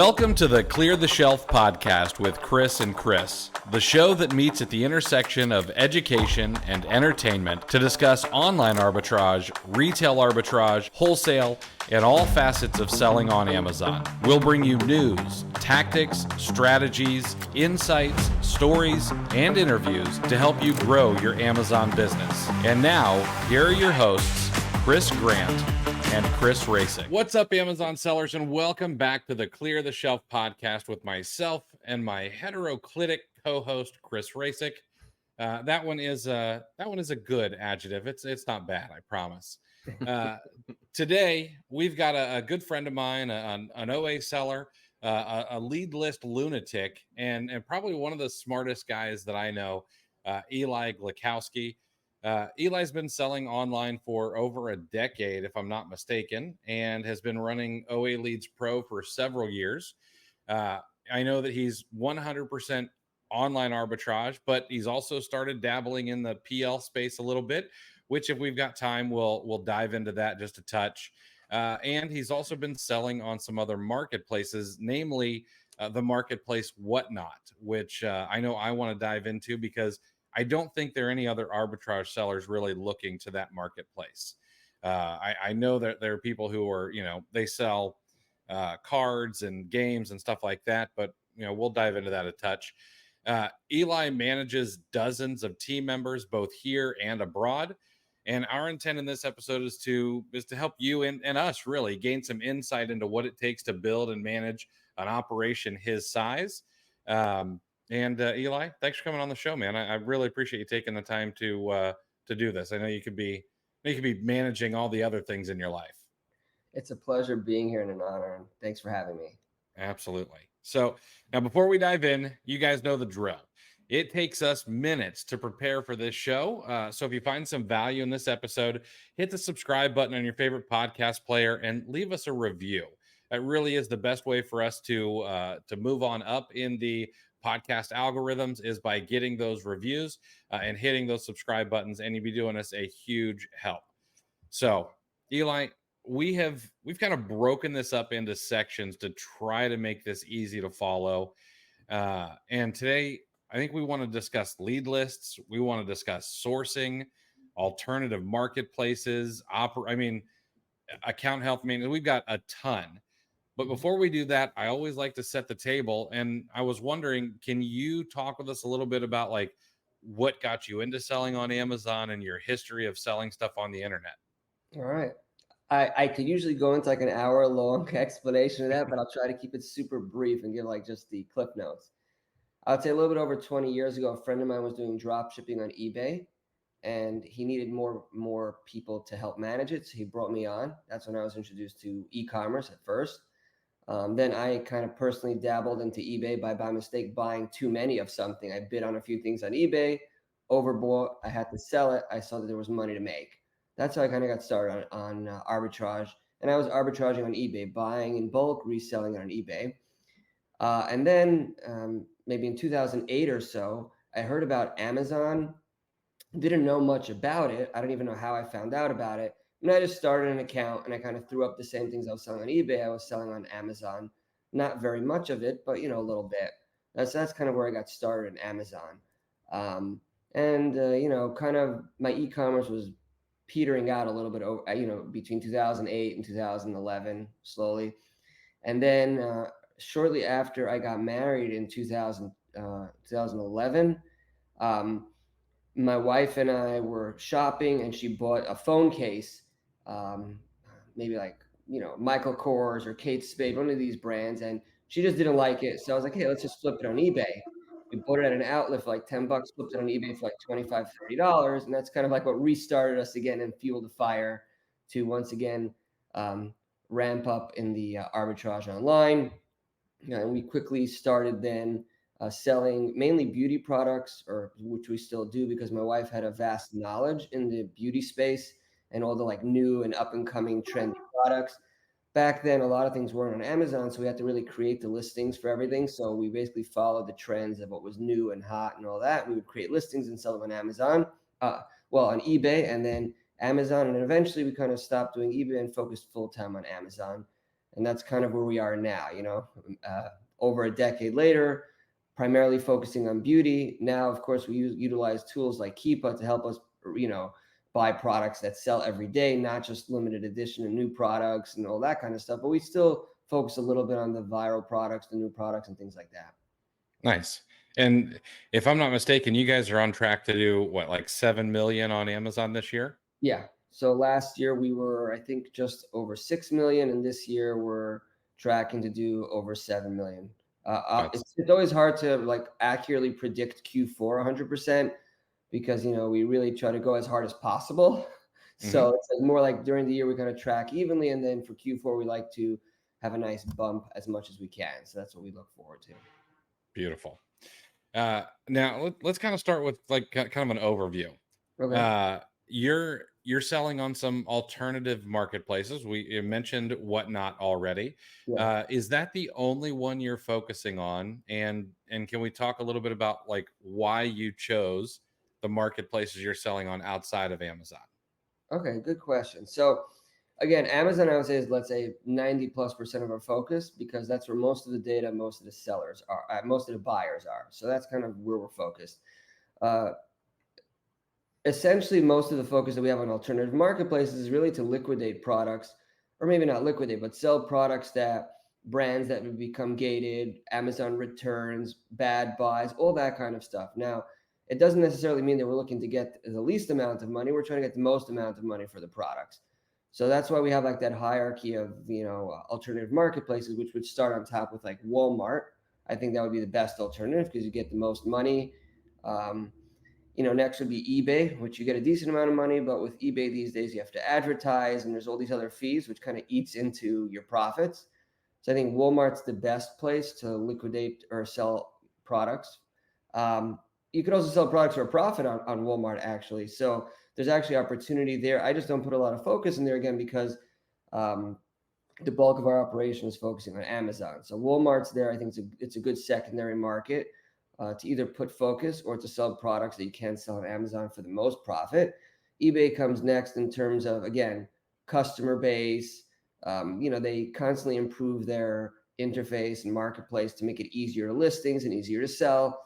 Welcome to the Clear the Shelf podcast with Chris and Chris, the show that meets at the intersection of education and entertainment to discuss online arbitrage, retail arbitrage, wholesale, and all facets of selling on Amazon. We'll bring you news, tactics, strategies, insights, stories, and interviews to help you grow your Amazon business. And now, here are your hosts, Chris Grant and Chris Racing. What's up, Amazon sellers, and welcome back to the Clear the Shelf podcast with myself and my heteroclitic co-host, Chris Racing. That one is a good adjective. It's not bad, I promise. Today we've got a good friend of mine, an OA seller, a lead list lunatic, and probably one of the smartest guys that I know, Eli Glakowski. Eli's been selling online for over a decade, if I'm not mistaken, and has been running OA Leads Pro for several years. I know that he's 100% online arbitrage, but he's also started dabbling in the PL space a little bit, which if we've got time, we'll dive into that just a touch. And he's also been selling on some other marketplaces, namely the marketplace Whatnot, which I know I want to dive into because I don't think there are any other arbitrage sellers really looking to that marketplace. I know that there are people who are, they sell cards and games and stuff like that, but, we'll dive into that a touch. Eli manages dozens of team members, both here and abroad. And our intent in this episode is to help you and us really gain some insight into what it takes to build and manage an operation his size. And Eli, thanks for coming on the show, man. I really appreciate you taking the time to do this. I know you could be managing all the other things in your life. It's a pleasure being here and an honor, and thanks for having me. Absolutely. So now, before we dive in, you guys know the drill. It takes us minutes to prepare for this show. So if you find some value in this episode, hit the subscribe button on your favorite podcast player and leave us a review. That really is the best way for us to move on up in the podcast algorithms, is by getting those reviews and hitting those subscribe buttons, and you'd be doing us a huge help. So, Eli, we've kind of broken this up into sections to try to make this easy to follow. And today, I think we want to discuss lead lists. We want to discuss sourcing, alternative marketplaces, account health maintenance. We've got a ton. But before we do that, I always like to set the table. And I was wondering, can you talk with us a little bit about like what got you into selling on Amazon and your history of selling stuff on the internet? All right. I could usually go into like an hour-long explanation of that, but I'll try to keep it super brief and give like just the clip notes. I would say a little bit over 20 years ago, a friend of mine was doing drop shipping on eBay, and he needed more people to help manage it. So he brought me on. That's when I was introduced to e-commerce at first. Then I kind of personally dabbled into eBay by mistake buying too many of something. I bid on a few things on eBay, overbought. I had to sell it. I saw that there was money to make. That's how I kind of got started on arbitrage. And I was arbitraging on eBay, buying in bulk, reselling it on eBay. And then maybe in 2008 or so, I heard about Amazon. Didn't know much about it. I don't even know how I found out about it. And I just started an account and I kind of threw up the same things I was selling on eBay. I was selling on Amazon, not very much of it, but a little bit. That's kind of where I got started in Amazon. Kind of my e-commerce was petering out a little bit over, between 2008 and 2011 slowly. And then shortly after I got married in 2011, my wife and I were shopping and she bought a phone case, maybe like, Michael Kors or Kate Spade, one of these brands. And she just didn't like it. So I was like, hey, let's just flip it on eBay. We bought it at an outlet for like $10, flipped it on eBay for like $25, $30. And that's kind of like what restarted us again and fueled the fire to once again ramp up in the arbitrage online. And we quickly started then selling mainly beauty products, or which we still do because my wife had a vast knowledge in the beauty space and all the like new and up and coming trendy products. Back then, a lot of things weren't on Amazon, so we had to really create the listings for everything. So we basically followed the trends of what was new and hot and all that. We would create listings and sell them on Amazon, on eBay, and then Amazon. And then eventually we kind of stopped doing eBay and focused full time on Amazon. And that's kind of where we are now, over a decade later, primarily focusing on beauty. Now, of course, we utilize tools like Keepa to help us, buy products that sell every day, not just limited edition and new products and all that kind of stuff. But we still focus a little bit on the viral products, the new products, and things like that. Nice. And if I'm not mistaken, you guys are on track to do what, like 7 million on Amazon this year? Yeah. So last year we were, I think, just over 6 million, and this year we're tracking to do over 7 million. That's It's always hard to like accurately predict Q4 100% because we really try to go as hard as possible. So mhm, it's like more like during the year we kind of track evenly, and then for Q4 we like to have a nice bump as much as we can. So that's what we look forward to. beautiful. Now let's kind of start with like kind of an overview. Okay. You're selling on some alternative marketplaces. You mentioned Whatnot already. Yeah. Is that the only one you're focusing on? And can we talk a little bit about like why you chose the marketplaces you're selling on outside of Amazon? Okay, good question. So again, Amazon, I would say, is, let's say, 90+% of our focus because that's where most of the data, most of the sellers are, most of the buyers are. So that's kind of where we're focused. Uh, Essentially, most of the focus that we have on alternative marketplaces is really to liquidate products, or maybe not liquidate, but sell products that brands that would become gated, Amazon returns, bad buys, all that kind of stuff. Now, it doesn't necessarily mean that we're looking to get the least amount of money. We're trying to get the most amount of money for the products. So that's why we have like that hierarchy of alternative marketplaces, which would start on top with like Walmart. I think that would be the best alternative because you get the most money. Um, next would be eBay, which you get a decent amount of money, but with eBay these days, you have to advertise and there's all these other fees, which kind of eats into your profits. So I think Walmart's the best place to liquidate or sell products. You could also sell products for a profit on Walmart, actually. So there's actually opportunity there. I just don't put a lot of focus in there again because um, the bulk of our operation is focusing on Amazon. So Walmart's there. I think it's a good secondary market to either put focus or to sell products that you can sell on Amazon for the most profit. eBay comes next in terms of, again, customer base. They constantly improve their interface and marketplace to make it easier to listings and easier to sell.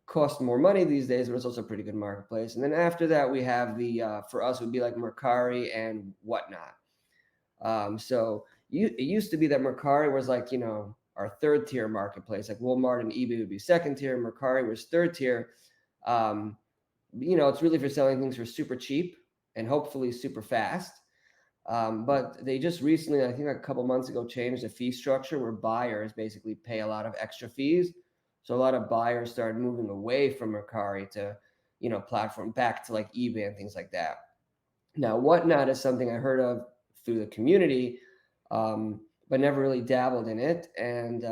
Cost more money these days, but it's also a pretty good marketplace. And then after that, we have for us, would be like Mercari and Whatnot. So it used to be that Mercari was like, our third tier marketplace, like Walmart and eBay would be second tier. Mercari was third tier. It's really for selling things for super cheap and hopefully super fast. But they just recently, I think a couple months ago, changed the fee structure where buyers basically pay a lot of extra fees. So a lot of buyers started moving away from Mercari to, platform back to like eBay and things like that. Now, Whatnot is something I heard of through the community, but never really dabbled in it. And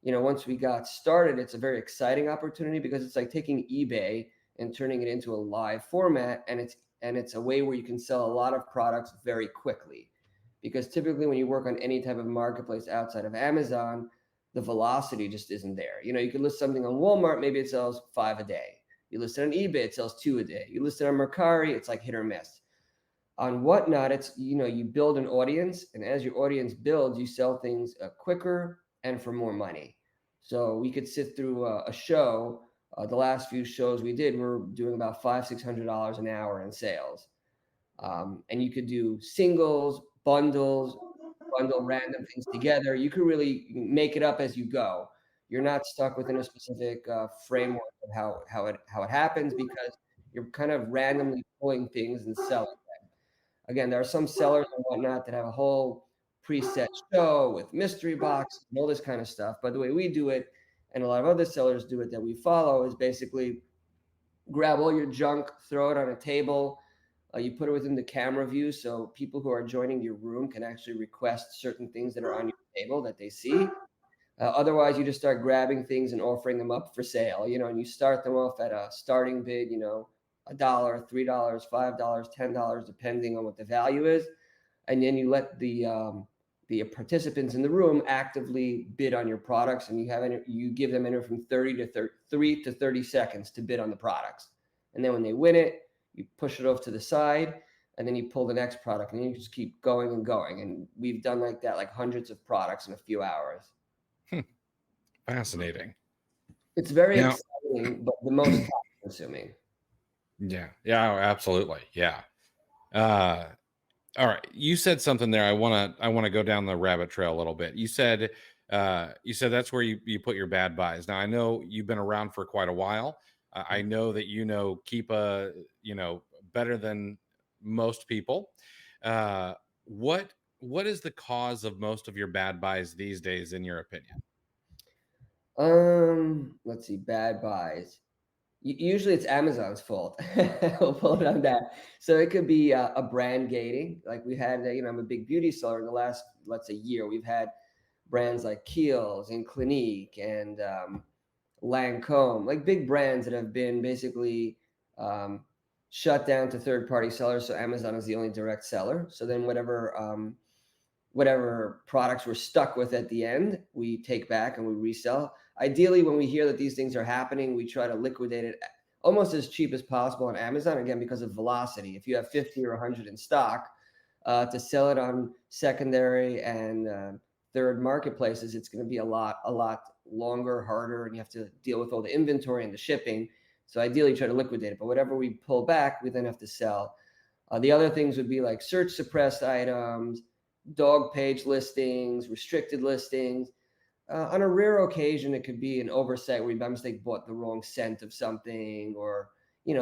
once we got started, it's a very exciting opportunity because it's like taking eBay and turning it into a live format, and it's a way where you can sell a lot of products very quickly. Because typically, when you work on any type of marketplace outside of Amazon, the velocity just isn't there. You can list something on Walmart, maybe it sells 5 a day. You list it on eBay, it sells 2 a day. You list it on Mercari, it's like hit or miss. On Whatnot, it's you build an audience, and as your audience builds, you sell things quicker and for more money. So we could sit through a show. The last few shows we did, we're doing about $500-600 an hour in sales, and you could do singles, bundles, bundle random things together. You could really make it up as you go. You're not stuck within a specific framework of how it happens because you're kind of randomly pulling things and selling. Again, there are some sellers and whatnot that have a whole preset show with mystery boxes and all this kind of stuff. But the way we do it, and a lot of other sellers do it that we follow, is basically grab all your junk, throw it on a table. You put it within the camera view so people who are joining your room can actually request certain things that are on your table that they see. Otherwise, you just start grabbing things and offering them up for sale, and you start them off at a starting bid, $1, $3, $5, $10, depending on what the value is, and then you let the participants in the room actively bid on your products, and you give them anywhere from 3 to 30 seconds to bid on the products, and then when they win it, you push it off to the side, and then you pull the next product, and then you just keep going and going. And we've done like that, like hundreds of products in a few hours. Fascinating. It's very Now, exciting, but the most time consuming. yeah, absolutely. Yeah. All right. You said something there. I want to go down the rabbit trail a little bit. You said that's where you put your bad buys. Now I know you've been around for quite a while. I know that Keepa, better than most people. What is the cause of most of your bad buys these days, in your opinion? Let's see, bad buys. Usually it's Amazon's fault. We'll pull it on that. So it could be a brand gating. Like we had, I'm a big beauty seller in the last, let's say, year. We've had brands like Kiehl's and Clinique and Lancome, like big brands that have been basically shut down to third-party sellers. So Amazon is the only direct seller. So then whatever products we're stuck with at the end, we take back and we resell. Ideally, when we hear that these things are happening, we try to liquidate it almost as cheap as possible on Amazon, again, because of velocity. If you have 50 or 100 in stock, to sell it on secondary and third marketplaces, it's going to be a lot longer, harder, and you have to deal with all the inventory and the shipping. So ideally, try to liquidate it. But whatever we pull back, we then have to sell. The other things would be like search suppressed items, dog page listings, restricted listings. On a rare occasion, it could be an oversight where you by mistake bought the wrong scent of something or,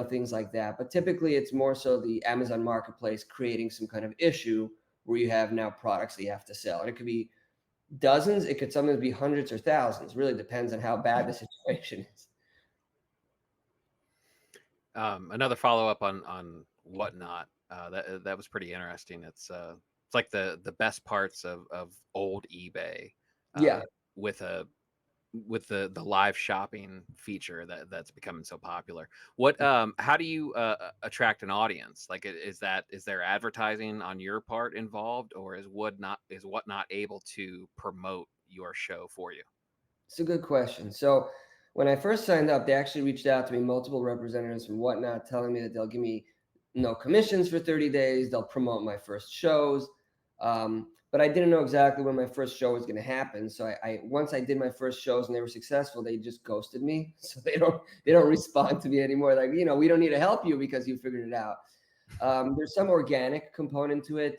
things like that. But typically it's more so the Amazon marketplace creating some kind of issue where you have now products that you have to sell. And it could be dozens, it could sometimes be hundreds or thousands. Really depends on how bad the situation is. Another follow-up on Whatnot. That was pretty interesting. It's like the best parts of old eBay. Yeah. With the live shopping feature that's becoming so popular. How do you attract an audience? Like, is there advertising on your part involved, or is Whatnot able to promote your show for you? It's a good question. So when I first signed up, they actually reached out to me, multiple representatives from Whatnot, telling me that they'll give me no commissions for 30 days. They'll promote my first shows. But I didn't know exactly when my first show was going to happen. So I once I did my first shows and they were successful, they just ghosted me. So they don't respond to me anymore. Like, we don't need to help you because you figured it out. There's some organic component to it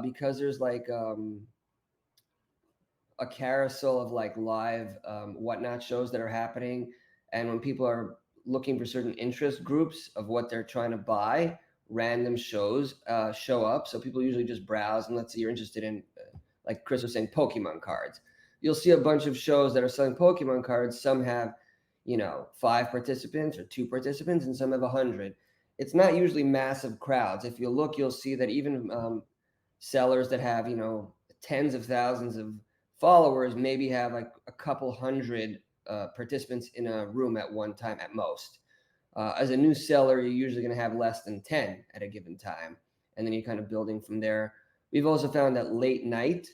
because there's like a carousel of like live Whatnot shows that are happening. And when people are looking for certain interest groups of what they're trying to buy, random shows show up. So people usually just browse, and let's say you're interested in, like Chris was saying, Pokemon cards. You'll see a bunch of shows that are selling Pokemon cards. Some have, 5 participants or 2 participants, and some have 100. It's not usually massive crowds. If you look, you'll see that even sellers that have, tens of thousands of followers maybe have like a couple hundred participants in a room at one time at most. As a new seller, you're usually going to have less than 10 at a given time. And then you're kind of building from there. We've also found that late night,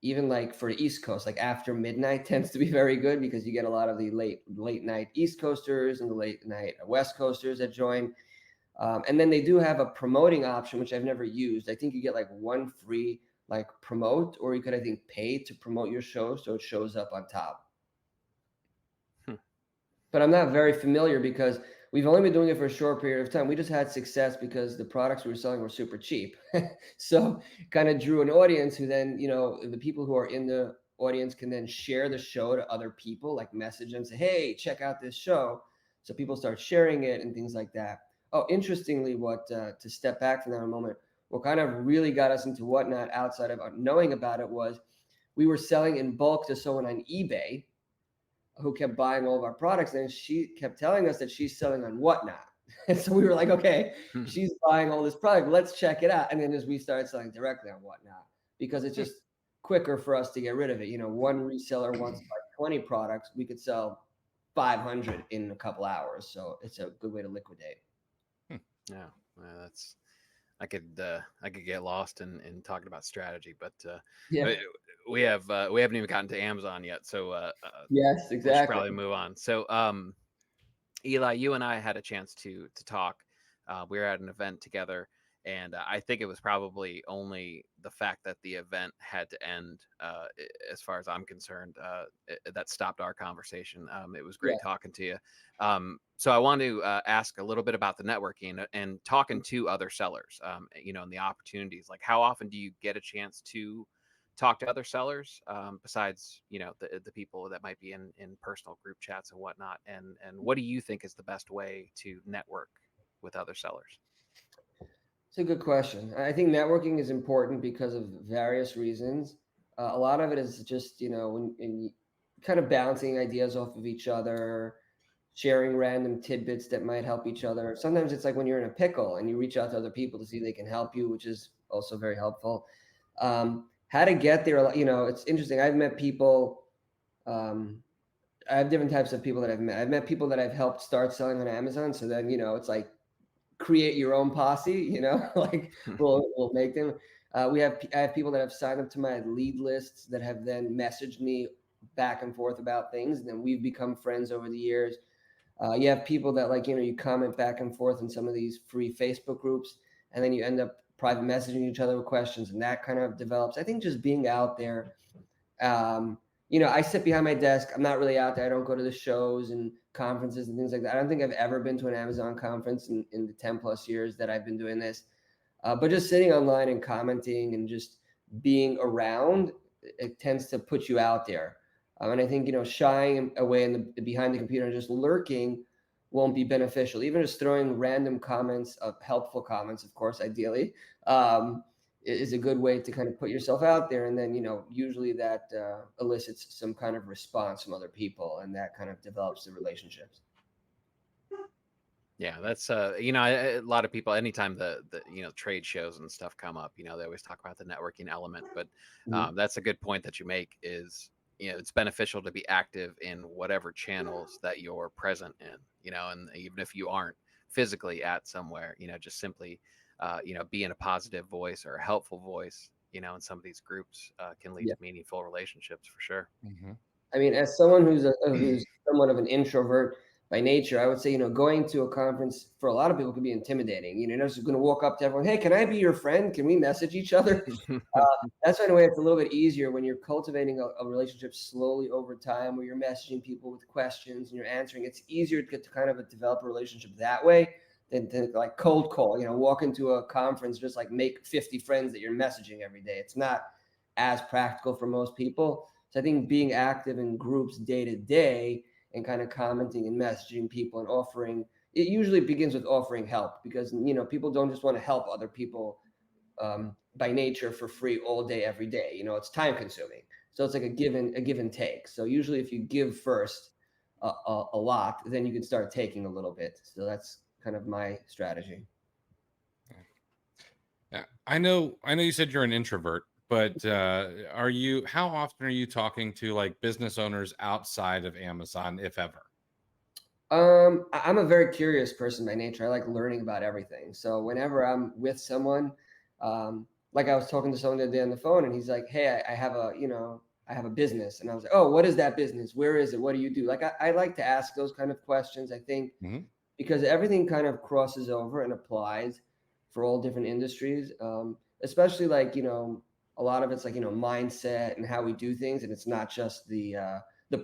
even like for the East Coast, like after midnight tends to be very good because you get a lot of the late night East Coasters and the late night West Coasters that join. And then they do have a promoting option, which I've never used. I think you get like one free like promote, or you could, I think, pay to promote your show. So it shows up on top. But I'm not very familiar because we've only been doing it for a short period of time. We just had success because the products we were selling were super cheap. So kind of drew an audience who then, the people who are in the audience can then share the show to other people, like message them, say, hey, check out this show. So people start sharing it and things like that. Oh, interestingly, to step back from that a moment, what kind of really got us into Whatnot outside of knowing about it was we were selling in bulk to someone on eBay who kept buying all of our products, and she kept telling us that she's selling on Whatnot. And so we were like, okay, she's buying all this product, let's check it out. And then as we started selling directly on Whatnot, because it's just quicker for us to get rid of it. One reseller wants to buy 20 products, we could sell 500 in a couple hours. So it's a good way to liquidate. Yeah, that's. I could get lost in talking about strategy, but yeah, we haven't even gotten to Amazon yet, so yes, exactly. We should probably move on. So Eli, you and I had a chance to talk. We were at an event together, And I think it was probably only the fact that the event had to end, as far as I'm concerned, that stopped our conversation. It was Yeah. great talking to you. So I want to ask a little bit about the networking and talking to other sellers, and the opportunities. Like, how often do you get a chance to talk to other sellers, besides, the people that might be in personal group chats and whatnot? And what do you think is the best way to network with other sellers? It's a good question. I think networking is important because of various reasons. A lot of it is just, when you kind of bouncing ideas off of each other, sharing random tidbits that might help each other. Sometimes it's like when you're in a pickle and you reach out to other people to see if they can help you, which is also very helpful. How to get there, it's interesting. I've met people, um, I have different types of people that I've met. I've met people that I've helped start selling on Amazon. So then, it's like create your own posse, like we'll make them. I have people that have signed up to my lead lists that have then messaged me back and forth about things, and then we've become friends over the years. You have people that you comment back and forth in some of these free Facebook groups, and then you end up private messaging each other with questions, and that kind of develops. I think just being out there. I sit behind my desk. I'm not really out there. I don't go to the shows and conferences and things like that. I don't think I've ever been to an Amazon conference in the 10 plus years that I've been doing this. But just sitting online and commenting and just being around, it tends to put you out there. And I think, shying away in the behind the computer and just lurking won't be beneficial. Even just throwing random comments, helpful comments, of course, ideally, is a good way to kind of put yourself out there. And then, usually that elicits some kind of response from other people, and that kind of develops the relationships. Yeah, that's a lot of people. Anytime the trade shows and stuff come up, they always talk about the networking element. But that's a good point that you make. Is it's beneficial to be active in whatever channels that you're present in. And even if you aren't physically at somewhere, just simply being a positive voice or a helpful voice, in some of these groups can lead Yeah. to meaningful relationships for sure. Mm-hmm. I mean, as someone who's somewhat of an introvert by nature, I would say, going to a conference for a lot of people can be intimidating. You're not just going to walk up to everyone, hey, can I be your friend? Can we message each other? That's why in a way it's a little bit easier when you're cultivating a relationship slowly over time, where you're messaging people with questions and you're answering. It's easier to get to kind of develop a relationship that way than to like cold call, walk into a conference, just like make 50 friends that you're messaging every day. It's not as practical for most people. So I think being active in groups day to day and kind of commenting and messaging people and offering, it usually begins with offering help, because people don't just want to help other people by nature for free all day every day. It's time consuming, so it's like a give and take. So usually if you give first a lot, then you can start taking a little bit. So that's kind of my strategy. Yeah, I know you said you're an introvert, but how often are you talking to like business owners outside of Amazon, if ever? I'm a very curious person by nature. I like learning about everything. So whenever I'm with someone, like I was talking to someone the other day on the phone, and he's like, "Hey, I have a business," and I was like, "Oh, what is that business? Where is it? What do you do?" Like I like to ask those kind of questions. I think Mm-hmm. because everything kind of crosses over and applies for all different industries, especially like a lot of it's like mindset and how we do things, and it's not just the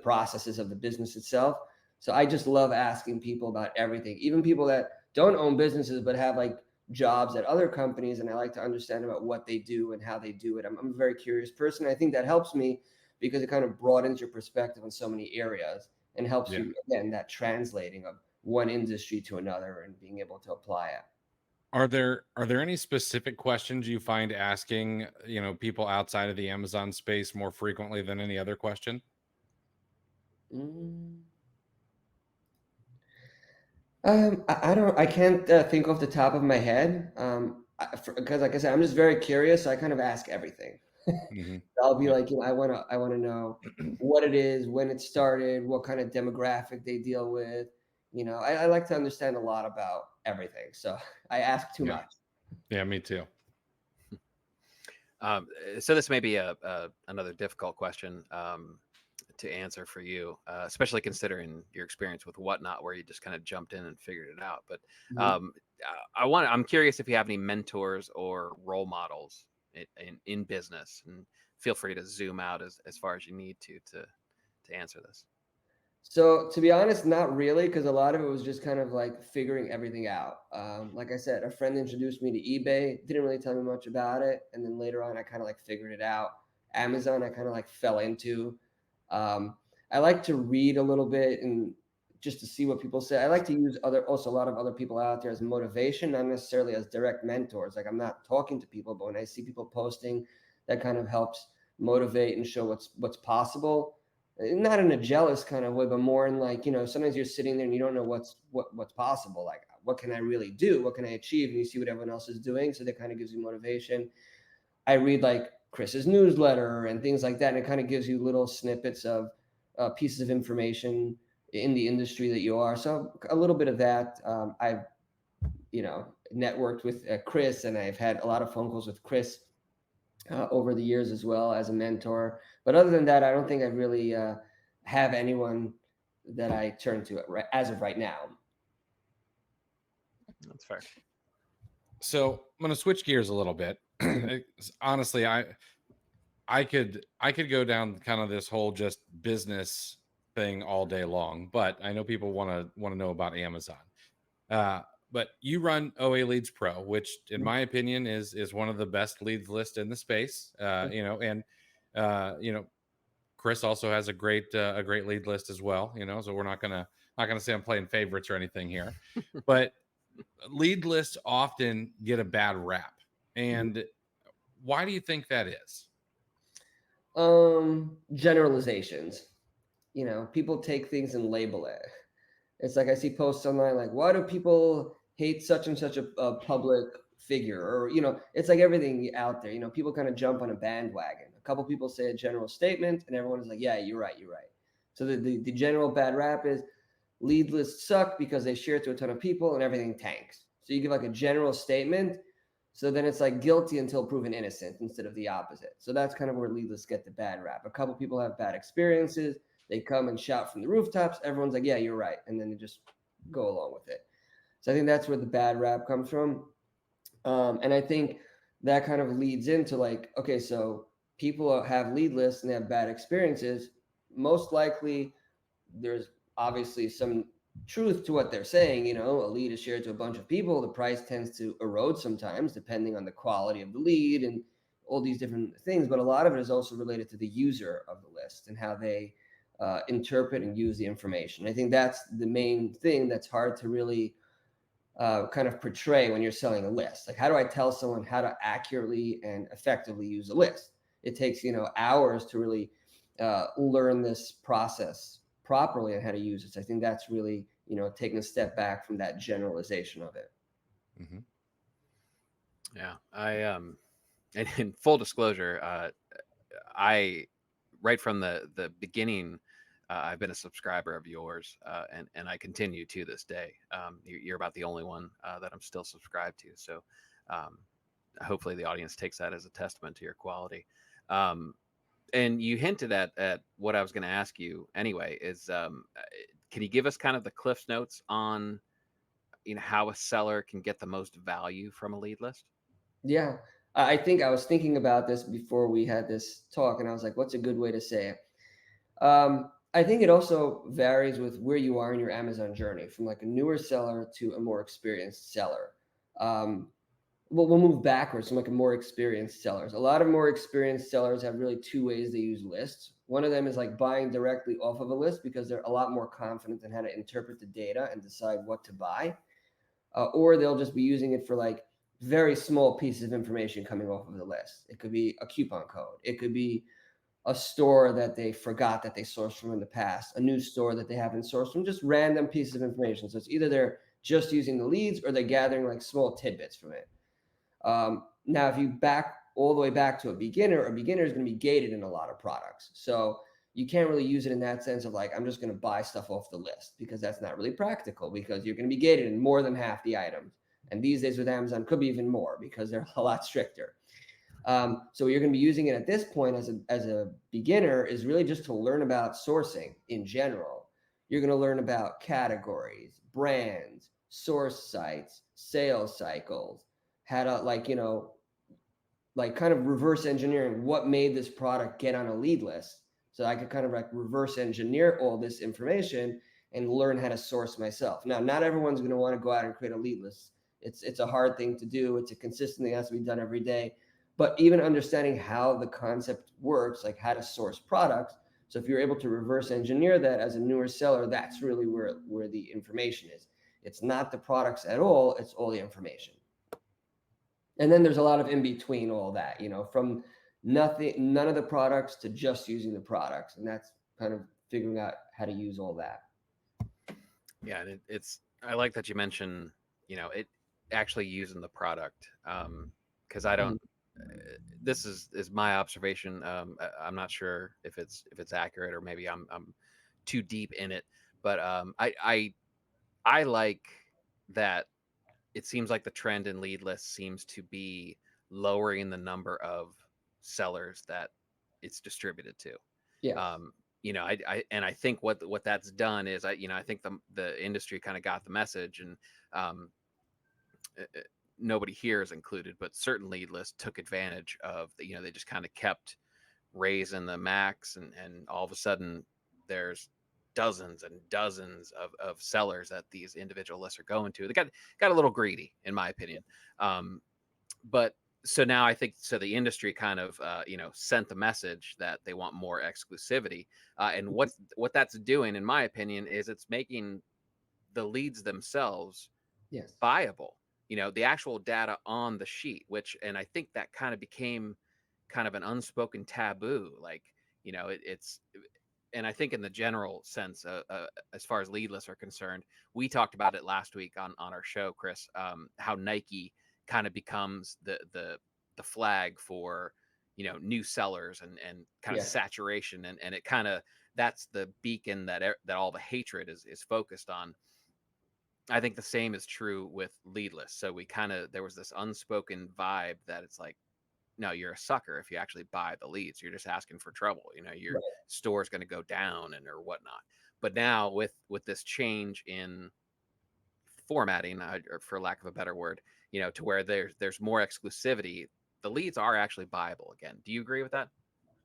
processes of the business itself. So I just love asking people about everything, even people that don't own businesses but have like jobs at other companies, and I like to understand about what they do and how they do it. I'm a very curious person. I think that helps me because it kind of broadens your perspective in so many areas and helps Yeah. you, again, that translating of one industry to another and being able to apply it. Are there any specific questions you find asking, people outside of the Amazon space more frequently than any other question? Mm. I can't think off the top of my head. Because like I said, I'm just very curious. So I kind of ask everything. Mm-hmm. I'll be Yeah. like, I want to know what it is, when it started, what kind of demographic they deal with. I like to understand a lot about everything. So I ask too Yeah. much. Yeah, me too. So this may be another difficult question to answer for you, especially considering your experience with Whatnot, where you just kind of jumped in and figured it out. But Mhm. I'm curious if you have any mentors or role models in business, and feel free to zoom out as far as you need to answer this. So to be honest, not really, because a lot of it was just kind of like figuring everything out. Like I said, a friend introduced me to eBay, didn't really tell me much about it, and then later on, I kind of like figured it out. Amazon, I kind of like fell into. Um, I like to read a little bit and just to see what people say. I like to use also a lot of other people out there as motivation, not necessarily as direct mentors. Like I'm not talking to people, but when I see people posting, that kind of helps motivate and show what's possible, not in a jealous kind of way, but more in like, sometimes you're sitting there and you don't know what's possible. Like, what can I really do? What can I achieve? And you see what everyone else is doing. So that kind of gives you motivation. I read like Chris's newsletter and things like that. And it kind of gives you little snippets of pieces of information in the industry that you are. So a little bit of that. I've, networked with Chris, and I've had a lot of phone calls with Chris over the years as well as a mentor. But other than that, I don't think I really have anyone that I turn to as of right now. That's fair. So I'm going to switch gears a little bit. Honestly, I could go down kind of this whole just business thing all day long, but I know people want to know about Amazon. But you run OA Leads Pro, which in my opinion is one of the best leads list in the space. And Chris also has a great lead list as well. So we're not gonna say I'm playing favorites or anything here, but lead lists often get a bad rap. And why do you think that is? Generalizations. People take things and label it. It's like I see posts online like, why do people hate such and such a public figure? Or, it's like everything out there. People kind of jump on a bandwagon. A couple people say a general statement and everyone is like, yeah, you're right. So the general bad rap is lead lists suck because they share it to a ton of people and everything tanks. So you give like a general statement. So then it's like guilty until proven innocent instead of the opposite. So that's kind of where lead lists get the bad rap. A couple people have bad experiences. They come and shout from the rooftops. Everyone's like, yeah, you're right. And then they just go along with it. So I think that's where the bad rap comes from. And I think that kind of leads into like, okay, so people have lead lists and they have bad experiences. Most likely there's obviously some truth to what they're saying. A lead is shared to a bunch of people. The price tends to erode sometimes depending on the quality of the lead and all these different things. But a lot of it is also related to the user of the list and how they interpret and use the information. I think that's the main thing that's hard to really kind of portray when you're selling a list. Like, how do I tell someone how to accurately and effectively use a list? It takes, hours to really learn this process properly and how to use it. So I think that's really, taking a step back from that generalization of it. Mm-hmm. Yeah, and in full disclosure, I right from the beginning, I've been a subscriber of yours, and I continue to this day. You're about the only one that I'm still subscribed to. So hopefully the audience takes that as a testament to your quality. And you hinted at what I was going to ask you anyway. Is can you give us kind of the Cliff's Notes on how a seller can get the most value from a lead list? Yeah. I think I was thinking about this before we had this talk, and I was like, what's a good way to say it? I think it also varies with where you are in your Amazon journey, from like a newer seller to a more experienced seller. We'll move backwards from like a more experienced sellers. A lot of more experienced sellers have really two ways they use lists. One of them is like buying directly off of a list because they're a lot more confident in how to interpret the data and decide what to buy. Or they'll just be using it for like very small pieces of information coming off of the list. It could be a coupon code. It could be a store that they forgot that they sourced from in the past, a new store that they haven't sourced from, just random pieces of information. So it's either they're just using the leads or they're gathering like small tidbits from it. Now, if you back all the way back to a beginner is going to be gated in a lot of products. So you can't really use it in that sense of like, I'm just going to buy stuff off the list, because that's not really practical, because you're going to be gated in more than half the items. And these days with Amazon could be even more because they're a lot stricter. So you're going to be using it at this point as a beginner is really just to learn about sourcing in general. You're going to learn about categories, brands, source sites, sales cycles, how to like kind of reverse engineering what made this product get on a lead list. So I could kind of like reverse engineer all this information and learn how to source myself. Now, not everyone's going to want to go out and create a lead list. It's a hard thing to do. It's a consistent thing that has to be done every day. But even understanding how the concept works, like how to source products. So if you're able to reverse engineer that as a newer seller, that's really where the information is. It's not the products at all. It's all the information. And then there's a lot of in between all that, from none of the products to just using the products. And that's kind of figuring out how to use all that. Yeah. And I like that you mentioned, it actually using the product. Cause I don't, this is my observation. I'm not sure if it's accurate, or maybe I'm too deep in it, but I like that. It seems like the trend in lead lists seems to be lowering the number of sellers that it's distributed to. Yeah. I think what that's done is I think the industry kind of got the message, and nobody here is included, but certain lead lists took advantage of they just kind of kept raising the max, and all of a sudden there's dozens and dozens of sellers that these individual lists are going to. They got a little greedy, in my opinion. But so now I think the industry kind of sent the message that they want more exclusivity, and what that's doing, in my opinion, is it's making the leads themselves viable. The actual data on the sheet, and I think that kind of became kind of an unspoken taboo. Like, it's, and I think in the general sense, as far as lead lists are concerned, we talked about it last week on our show, Chris, how Nike kind of becomes the flag for, new sellers and kind of saturation. And it kind of, that's the beacon that all the hatred is focused on. I think the same is true with lead lists. So there was this unspoken vibe that it's like, no, you're a sucker if you actually buy the leads. You're just asking for trouble. Your store's going to go down or whatnot. But now with this change in formatting, or for lack of a better word, to where there's more exclusivity, the leads are actually buyable again. Do you agree with that?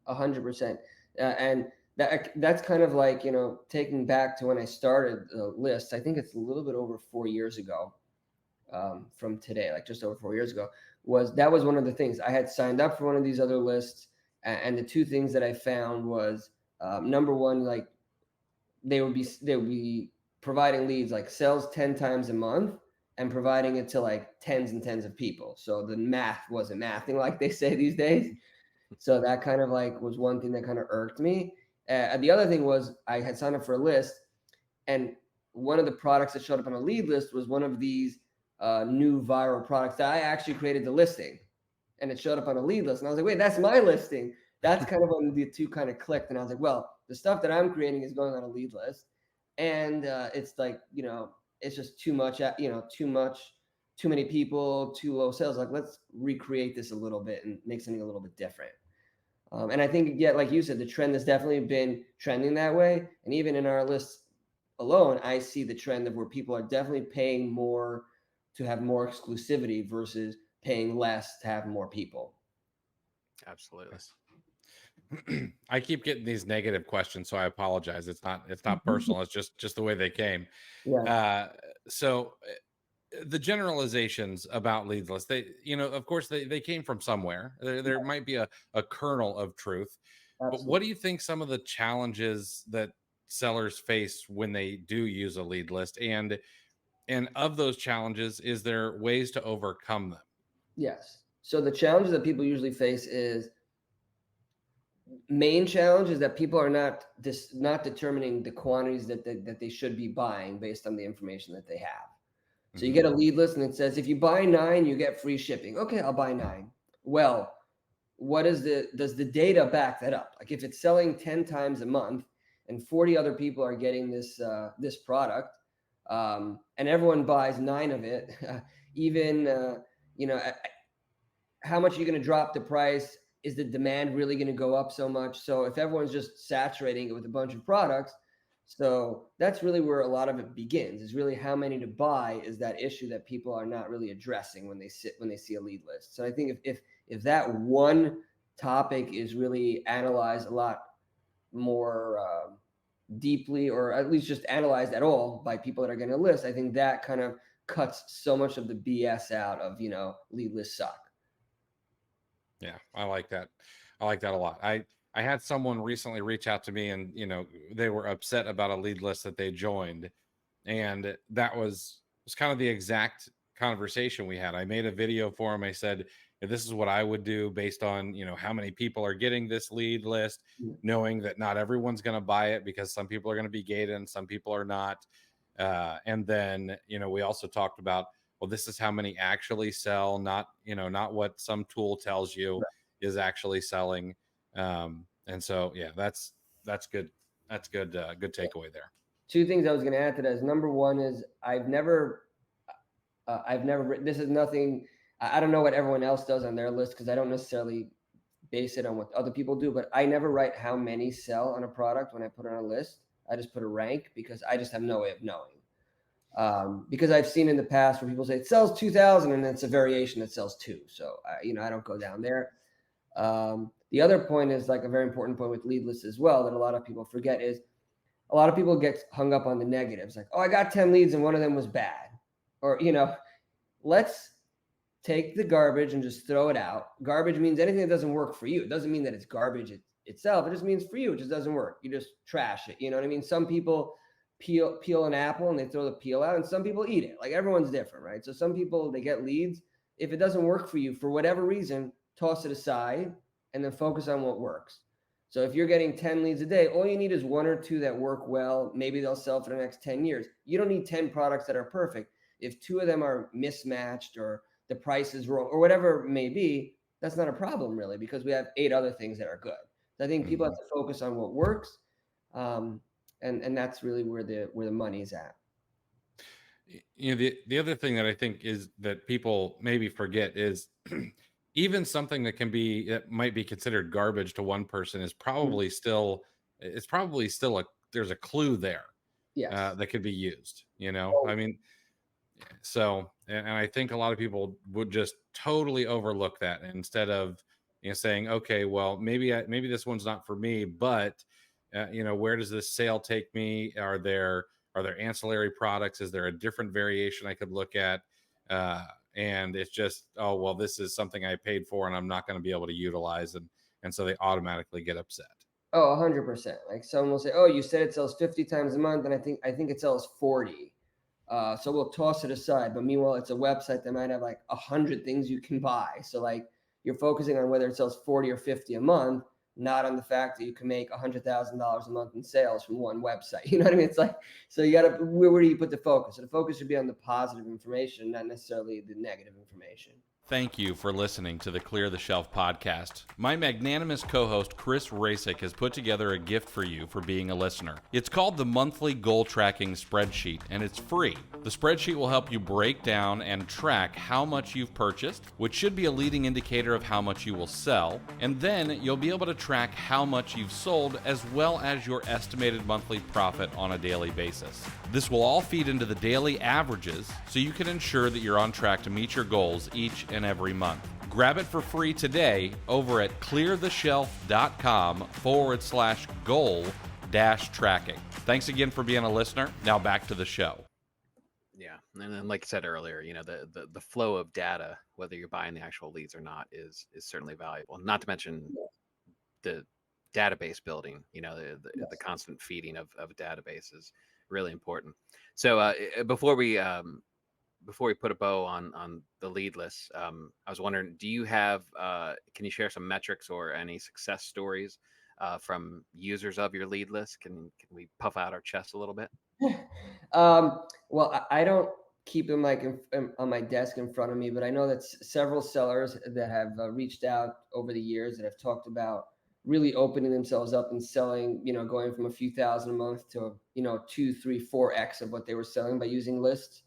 100%. And that's kind of like, taking back to when I started the list. I think it's a little bit over 4 years ago from today, like just over 4 years ago. That was one of the things. I had signed up for one of these other lists, and the two things that I found was number one, like they would be providing leads like sales 10 times a month and providing it to like tens and tens of people. So the math wasn't mathing, like they say these days. So that kind of like was one thing that kind of irked me. And the other thing was I had signed up for a list, and one of the products that showed up on a lead list was one of these new viral products that I actually created the listing, and it showed up on a lead list. And I was like, wait, that's my listing. That's kind of when the two kind of clicked. And I was like, well, the stuff that I'm creating is going on a lead list. And it's like, it's just too much, too many people, too low sales. Like, let's recreate this a little bit and make something a little bit different. And I think, like you said, the trend has definitely been trending that way. And even in our list alone, I see the trend of where people are definitely paying more to have more exclusivity versus paying less to have more people. Absolutely. I keep getting these negative questions, so I apologize. It's not personal. It's just the way they came. Yeah. So the generalizations about lead lists, they, of course they came from somewhere. There might be a kernel of truth. Absolutely. But what do you think some of the challenges that sellers face when they do use a lead list, and of those challenges, is there ways to overcome them? Yes. So the challenges that people usually face main challenge is that people are not determining the quantities that they should be buying based on the information that they have. So you get a lead list and it says, if you buy 9, you get free shipping. Okay, I'll buy 9. Well, does the data back that up? Like if it's selling 10 times a month and 40 other people are getting this product, and everyone buys 9 of it, even, how much are you going to drop the price? Is the demand really going to go up so much? So if everyone's just saturating it with a bunch of products, so that's really where a lot of it begins, is really how many to buy is that issue that people are not really addressing when they see a lead list. So I think if that one topic is really analyzed a lot more deeply, or at least just analyzed at all by people that are getting a list, I think that kind of cuts so much of the BS out of, lead lists suck. Yeah, I like that. I like that a lot. I had someone recently reach out to me, and they were upset about a lead list that they joined, and that was kind of the exact conversation we had. I made a video for him. I said, this is what I would do based on how many people are getting this lead list, knowing that not everyone's going to buy it because some people are going to be gated and some people are not. And then we also talked about, well, this is how many actually sell, not what some tool tells you is actually selling. And so, yeah, that's good. That's good. Good takeaway there. Two things I was going to add to that is, number one is I've never written, this is nothing, I don't know what everyone else does on their list, because I don't necessarily base it on what other people do, but I never write how many sell on a product when I put it on a list. I just put a rank, because I just have no way of knowing. Because I've seen in the past where people say it sells 2,000 and it's a variation that sells 2. So, I don't go down there. The other point is, like, a very important point with lead lists as well that a lot of people forget is, a lot of people get hung up on the negatives. Like, oh, I got 10 leads and one of them was bad. Or, let's take the garbage and just throw it out. Garbage means anything that doesn't work for you. It doesn't mean that it's garbage itself. It just means for you, it just doesn't work. You just trash it. You know what I mean? Some people peel an apple and they throw the peel out, and some people eat it. Like, everyone's different, right? So some people, they get leads. If it doesn't work for you for whatever reason, toss it aside and then focus on what works. So if you're getting 10 leads a day, all you need is 1 or 2 that work well. Maybe they'll sell for the next 10 years. You don't need 10 products that are perfect. If 2 of them are mismatched, or the price is wrong, or whatever it may be, that's not a problem really, because we have 8 other things that are good. So I think people have to focus on what works. And that's really where the money's at. The other thing that I think is that people maybe forget is even something that might be considered garbage to one person is probably still there's a clue there. Yes. That could be used, Oh. I mean, so, and I think a lot of people would just totally overlook that, instead of saying, okay, well, maybe this one's not for me, but where does this sale take me? Are there ancillary products? Is there a different variation I could look at? And it's just, oh, well, this is something I paid for and I'm not going to be able to utilize. And so they automatically get upset. Oh, 100%. Like, someone will say, oh, you said it sells 50 times a month, and I think it sells 40. So we'll toss it aside. But meanwhile, it's a website that might have like 100 things you can buy. So, like, you're focusing on whether it sells 40 or 50 a month, not on the fact that you can make $100,000 a month in sales from one website. You know what I mean? It's like, so you got to, where do you put the focus? So the focus should be on the positive information, not necessarily the negative information. Thank you for listening to the Clear the Shelf podcast. My magnanimous co-host Chris Rasick has put together a gift for you for being a listener. It's called the Monthly Goal Tracking Spreadsheet, and it's free. The spreadsheet will help you break down and track how much you've purchased, which should be a leading indicator of how much you will sell, and then you'll be able to track how much you've sold, as well as your estimated monthly profit on a daily basis. This will all feed into the daily averages, so you can ensure that you're on track to meet your goals each and every month. Grab it for free today over at cleartheshelf.com/goal-tracking. Thanks again for being a listener. Now back to the show. Yeah, and then, like I said earlier, the flow of data, whether you're buying the actual leads or not, is certainly valuable. Not to mention the database building. The constant feeding of a database is really important. So before we put a bow on the lead list, I was wondering, do you have can you share some metrics or any success stories from users of your lead list? Can we puff out our chest a little bit? Well, I don't keep them like on my desk in front of me, but I know that several sellers that have reached out over the years that have talked about really opening themselves up and selling, going from a few thousand a month to 2, 3, 4x of what they were selling by using lists.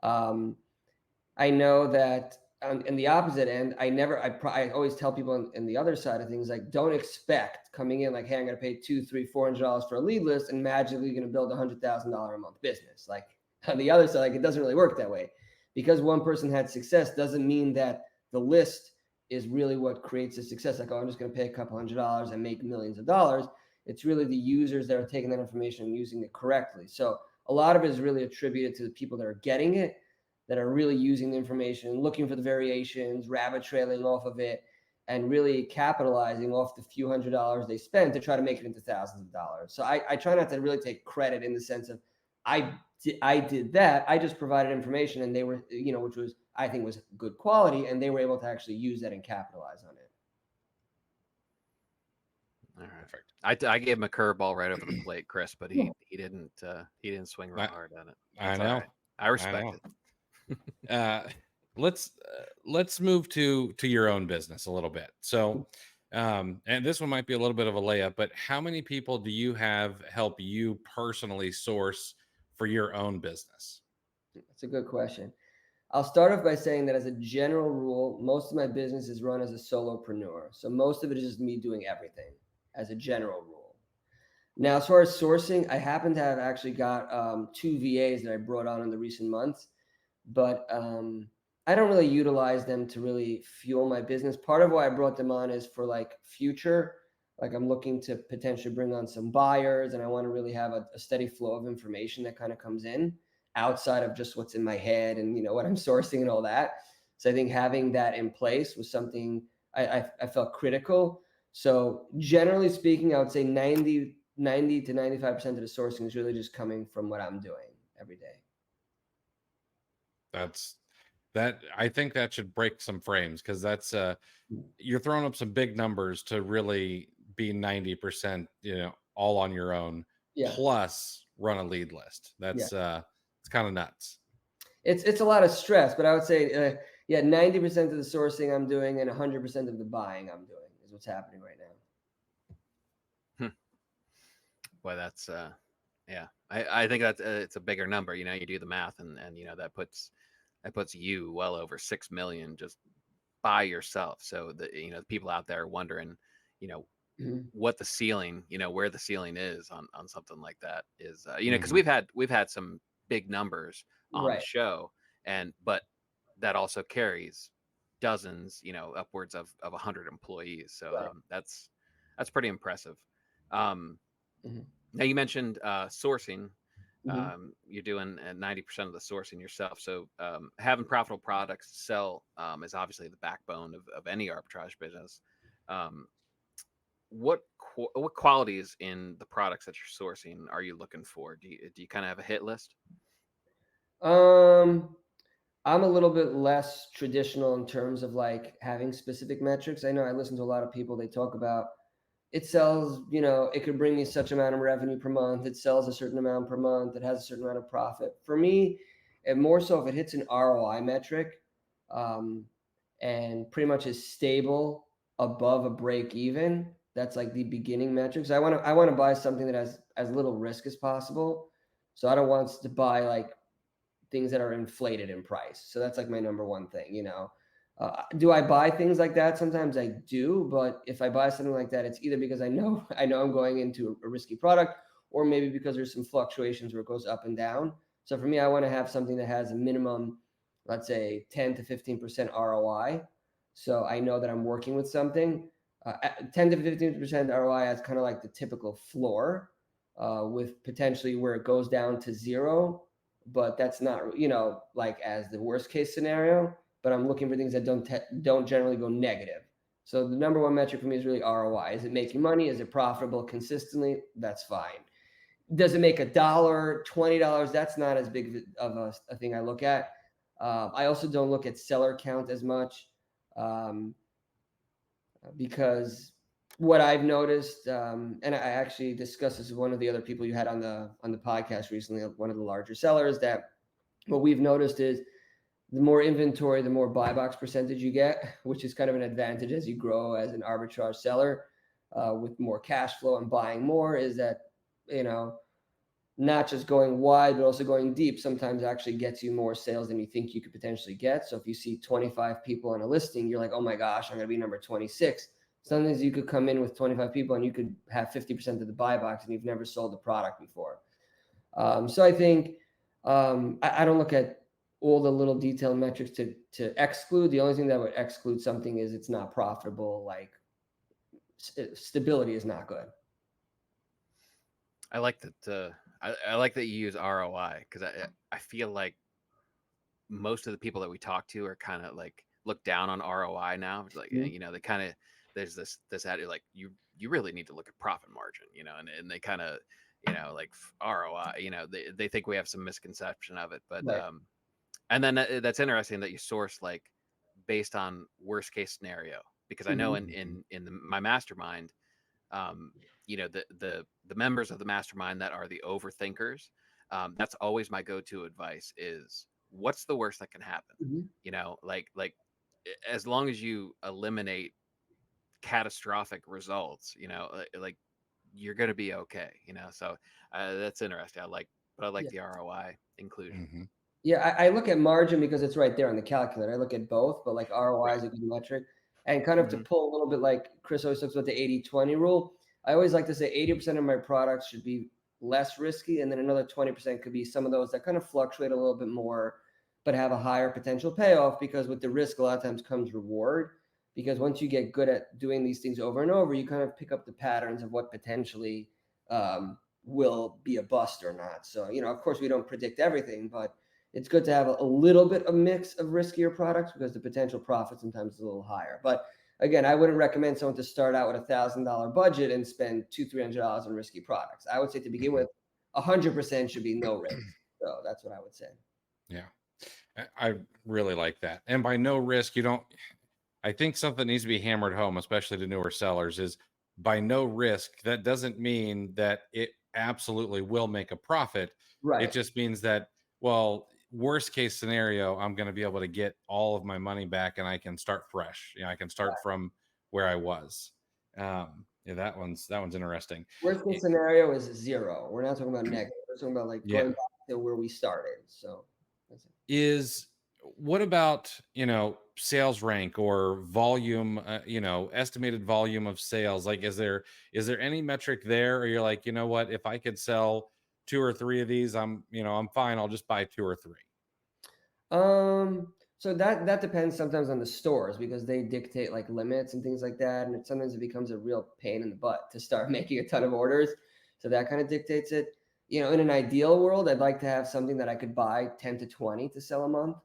I know that on the opposite end, I always tell people in the other side of things, like, don't expect coming in like, hey, I'm going to pay $200, $300, $400 for a lead list and magically going to build $100,000 a month business. Like on the other side, like it doesn't really work that way. Because one person had success doesn't mean that the list is really what creates the success. Like, oh, I'm just going to pay a couple $100 and make millions of dollars. It's really the users that are taking that information and using it correctly. So a lot of it is really attributed to the people that are getting it, that are really using the information, looking for the variations, rabbit trailing off of it, and really capitalizing off the few $100s they spend to try to make it into thousands of dollars. So I try not to really take credit in the sense of I did that. I just provided information, and they were, which was, I think, was good quality, and they were able to actually use that and capitalize on it. All right. Perfect. I gave him a curveball right over the plate, Chris, but he didn't swing real hard at it. That's I know. Right. I respect it. Let's move to your own business a little bit. So, and this one might be a little bit of a layup, but how many people do you have help you personally source for your own business? That's a good question. I'll start off by saying that as a general rule, most of my business is run as a solopreneur. So most of it is just me doing everything as a general rule. Now, as far as sourcing, I happen to have actually got 2 VAs that I brought on in the recent months, but I don't really utilize them to really fuel my business. Part of why I brought them on is for like future, like I'm looking to potentially bring on some buyers, and I want to really have a steady flow of information that kind of comes in outside of just what's in my head and what I'm sourcing and all that. So I think having that in place was something I felt critical. So generally speaking, I would say 90 to 95% of the sourcing is really just coming from what I'm doing every day. I think that should break some frames, because that's you're throwing up some big numbers to really be 90%, all on your own, plus run a lead list. That's it's kind of nuts. It's a lot of stress, but I would say 90% of the sourcing I'm doing and 100% of the buying I'm doing is what's happening right now. Boy, that's I think that's it's a bigger number. You do the math, and that puts you well over 6 million just by yourself. So the people out there wondering, what the ceiling, where the ceiling is on something like that is, because we've had some big numbers on the show, but that also carries dozens, upwards of 100 employees. So that's pretty impressive. Now you mentioned sourcing. You're doing 90% of the sourcing yourself. So having profitable products to sell is obviously the backbone of any arbitrage business. What qualities in the products that you're sourcing are you looking for? Do you kind of have a hit list? I'm a little bit less traditional in terms of like having specific metrics. I know I listen to a lot of people, they talk about it sells, it could bring me such amount of revenue per month. It sells a certain amount per month. It has a certain amount of profit. For me, and more so if it hits an ROI metric and pretty much is stable above a break even, that's like the beginning metrics. I want to buy something that has as little risk as possible. So I don't want to buy like things that are inflated in price. So that's like my number one thing, do I buy things like that? Sometimes I do, but if I buy something like that, it's either because I know I'm going into a risky product, or maybe because there's some fluctuations where it goes up and down. So for me, I want to have something that has a minimum, let's say 10 to 15% ROI. So I know that I'm working with something. 10 to 15% ROI is kind of like the typical floor, with potentially where it goes down to zero, but that's not, like as the worst case scenario. But I'm looking for things that don't generally go negative. So the number one metric for me is really ROI. Is it making money? Is it profitable consistently? That's fine. Does it make $1, $20? That's not as big of a thing I look at. I also don't look at seller count as much, because what I've noticed, and I actually discussed this with one of the other people you had on the podcast recently, one of the larger sellers, that what we've noticed is the more inventory, the more buy box percentage you get, which is kind of an advantage as you grow as an arbitrage seller, with more cash flow and buying more, is that, not just going wide, but also going deep sometimes actually gets you more sales than you think you could potentially get. So if you see 25 people on a listing, you're like, oh my gosh, I'm going to be number 26. Sometimes you could come in with 25 people and you could have 50% of the buy box and you've never sold the product before. So I think I don't look at all the little detailed metrics to exclude. The only thing that would exclude something is it's not profitable. Like stability is not good. I like that. I like that you use ROI, because I feel like most of the people that we talk to are kind of like look down on ROI now. It's like, Mhm. you know, they kind of, there's this attitude like you really need to look at profit margin, you know, and they kind of, you know, like ROI, you know, they think we have some misconception of it, but Right. and then that's interesting that you source like based on worst case scenario, because I know Mhm. my mastermind, um, you know, the members of the mastermind that are the overthinkers, that's always my go-to advice is, what's the worst that can happen? Mhm. You know, like as long as you eliminate catastrophic results, you know, like you're gonna be okay, you know. So that's interesting. But I like Yeah. the ROI inclusion. Hmm. Yeah, I look at margin because it's right there on the calculator. I look at both, but like ROI is Right. a good metric. And kind of to Hmm. pull a little bit like Chris always talks about the 80-20 rule, I always like to say 80% of my products should be less risky. And then another 20% could be some of those that kind of fluctuate a little bit more, but have a higher potential payoff because with the risk, a lot of times comes reward. Because once you get good at doing these things over and over, you kind of pick up the patterns of what potentially will be a bust or not. So, of course, we don't predict everything, but it's good to have a little bit of mix of riskier products because the potential profit sometimes is a little higher. But again, I wouldn't recommend someone to start out with $1,000 budget and spend $200-300 on risky products. I would say to begin with, 100% should be no risk. So that's what I would say. Yeah, I really like that. And by no risk, you don't. I think something needs to be hammered home, especially to newer sellers, is by no risk. That doesn't mean that it absolutely will make a profit. It Right. just means that, well, worst case scenario, I'm going to be able to get all of my money back and I can start fresh. I can start from where I was. Yeah, that one's interesting. Worst case scenario is zero. We're not talking about negative. We're talking about like going Yeah. back to where we started. So that's it. Is what about, sales rank or volume, estimated volume of sales? Like, is there any metric there, or you're like, you know what, if I could sell two or three of these, I'm fine, I'll just buy two or three. So that depends sometimes on the stores because they dictate like limits and things like that, and sometimes it becomes a real pain in the butt to start making a ton of orders. So that kind of dictates it. In an ideal world, I'd like to have something that I could buy 10 to 20 to sell a month.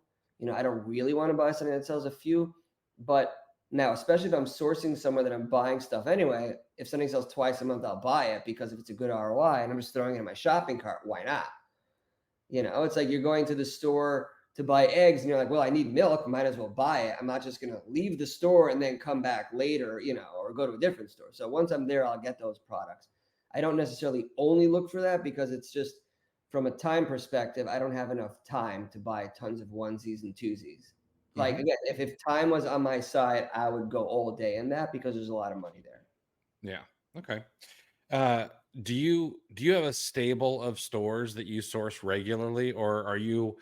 I don't really want to buy something that sells a few, but now, especially if I'm sourcing somewhere that I'm buying stuff anyway, if something sells twice a month, I'll buy it because if it's a good ROI and I'm just throwing it in my shopping cart, why not? It's like you're going to the store to buy eggs and you're like, well, I need milk. Might as well buy it. I'm not just going to leave the store and then come back later, or go to a different store. So once I'm there, I'll get those products. I don't necessarily only look for that because it's just from a time perspective, I don't have enough time to buy tons of onesies and twosies. Like Hmm. again, if time was on my side, I would go all day in that because there's a lot of money there. Yeah. Okay. uh do you have a stable of stores that you source regularly, or are you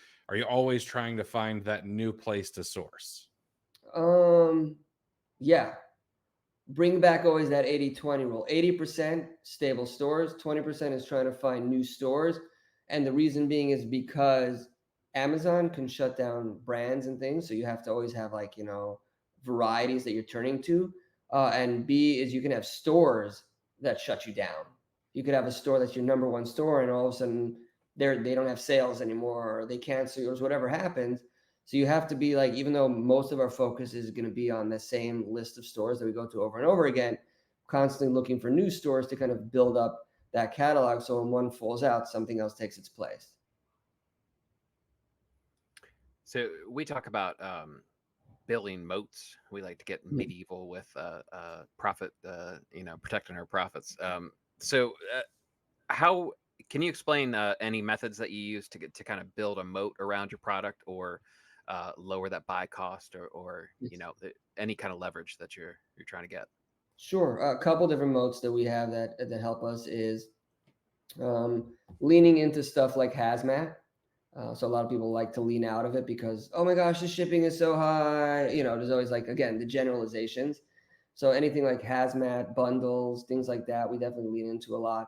always trying to find that new place to source? Yeah, bring back always that 80-20 rule. 80% stable stores, 20% is trying to find new stores. And the reason being is because Amazon can shut down brands and things. So you have to always have like, varieties that you're turning to. And B is you can have stores that shut you down. You could have a store that's your number one store and all of a sudden they don't have sales anymore or they cancel yours, whatever happens. So you have to be like, even though most of our focus is going to be on the same list of stores that we go to over and over again, constantly looking for new stores to kind of build up that catalog. So when one falls out, something else takes its place. So we talk about building moats. We like to get Mhm. medieval with profit, protecting our profits. So how can you explain any methods that you use to get to kind of build a moat around your product, or lower that buy cost, or any kind of leverage that you're trying to get? Sure. A couple different modes that we have that help us is Leaning into stuff like hazmat. So a lot of people like to lean out of it because, oh my gosh, the shipping is so high. There's always like, again, the generalizations. So anything like hazmat, bundles, things like that, we definitely lean into a lot.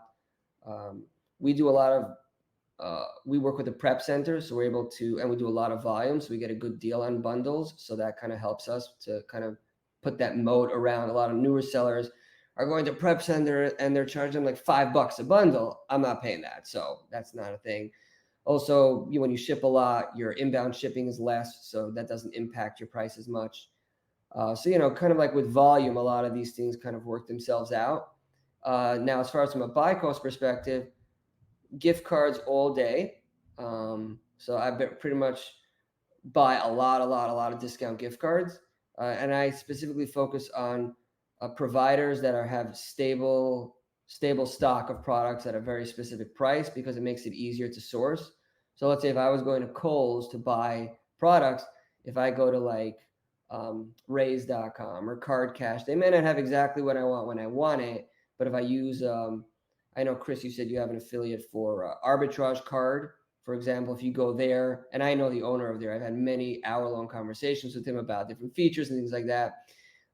We do a lot of, we work with a prep center, so we're able to, and we do a lot of volume, so we get a good deal on bundles. So that kind of helps us to kind of put that moat around. A lot of newer sellers are going to prep center and they're charging like $5 a bundle. I'm not paying that. So that's not a thing. Also, when you ship a lot, your inbound shipping is less, so that doesn't impact your price as much. So, kind of like with volume, a lot of these things kind of work themselves out. Now, as far as from a buy cost perspective, gift cards all day. So I pretty much buy a lot of discount gift cards, and I specifically focus on providers that have stable stock of products at a very specific price because it makes it easier to source. So let's say if I was going to Kohl's to buy products, if I go to like Raise.com or Card Cash, they may not have exactly what I want when I want it, but if I use I know, Chris, you said you have an affiliate for Arbitrage Card, for example. If you go there, and I know the owner of there, I've had many hour-long conversations with him about different features and things like that.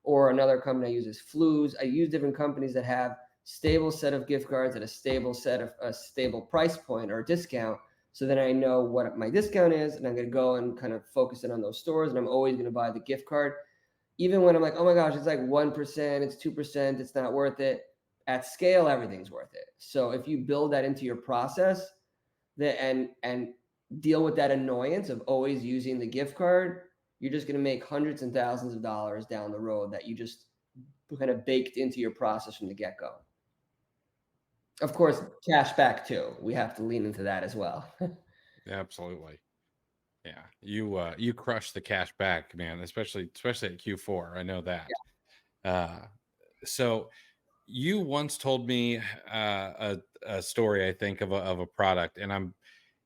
Or another company I use is Flues. I use different companies that have stable set of gift cards at a stable set of a stable price point or discount. So then I know what my discount is, and I'm going to go and kind of focus in on those stores. And I'm always going to buy the gift card, even when I'm like, oh my gosh, it's like 1%, it's 2%, it's not worth it. At scale, everything's worth it. So if you build that into your process, and deal with that annoyance of always using the gift card, you're just going to make hundreds and thousands of dollars down the road that you just kind of baked into your process from the get-go. Of course, cash back too. We have to lean into that as well. Absolutely. Yeah, you crush the cash back, man, especially at Q4. I know that. So you once told me a story, I think, of a product, and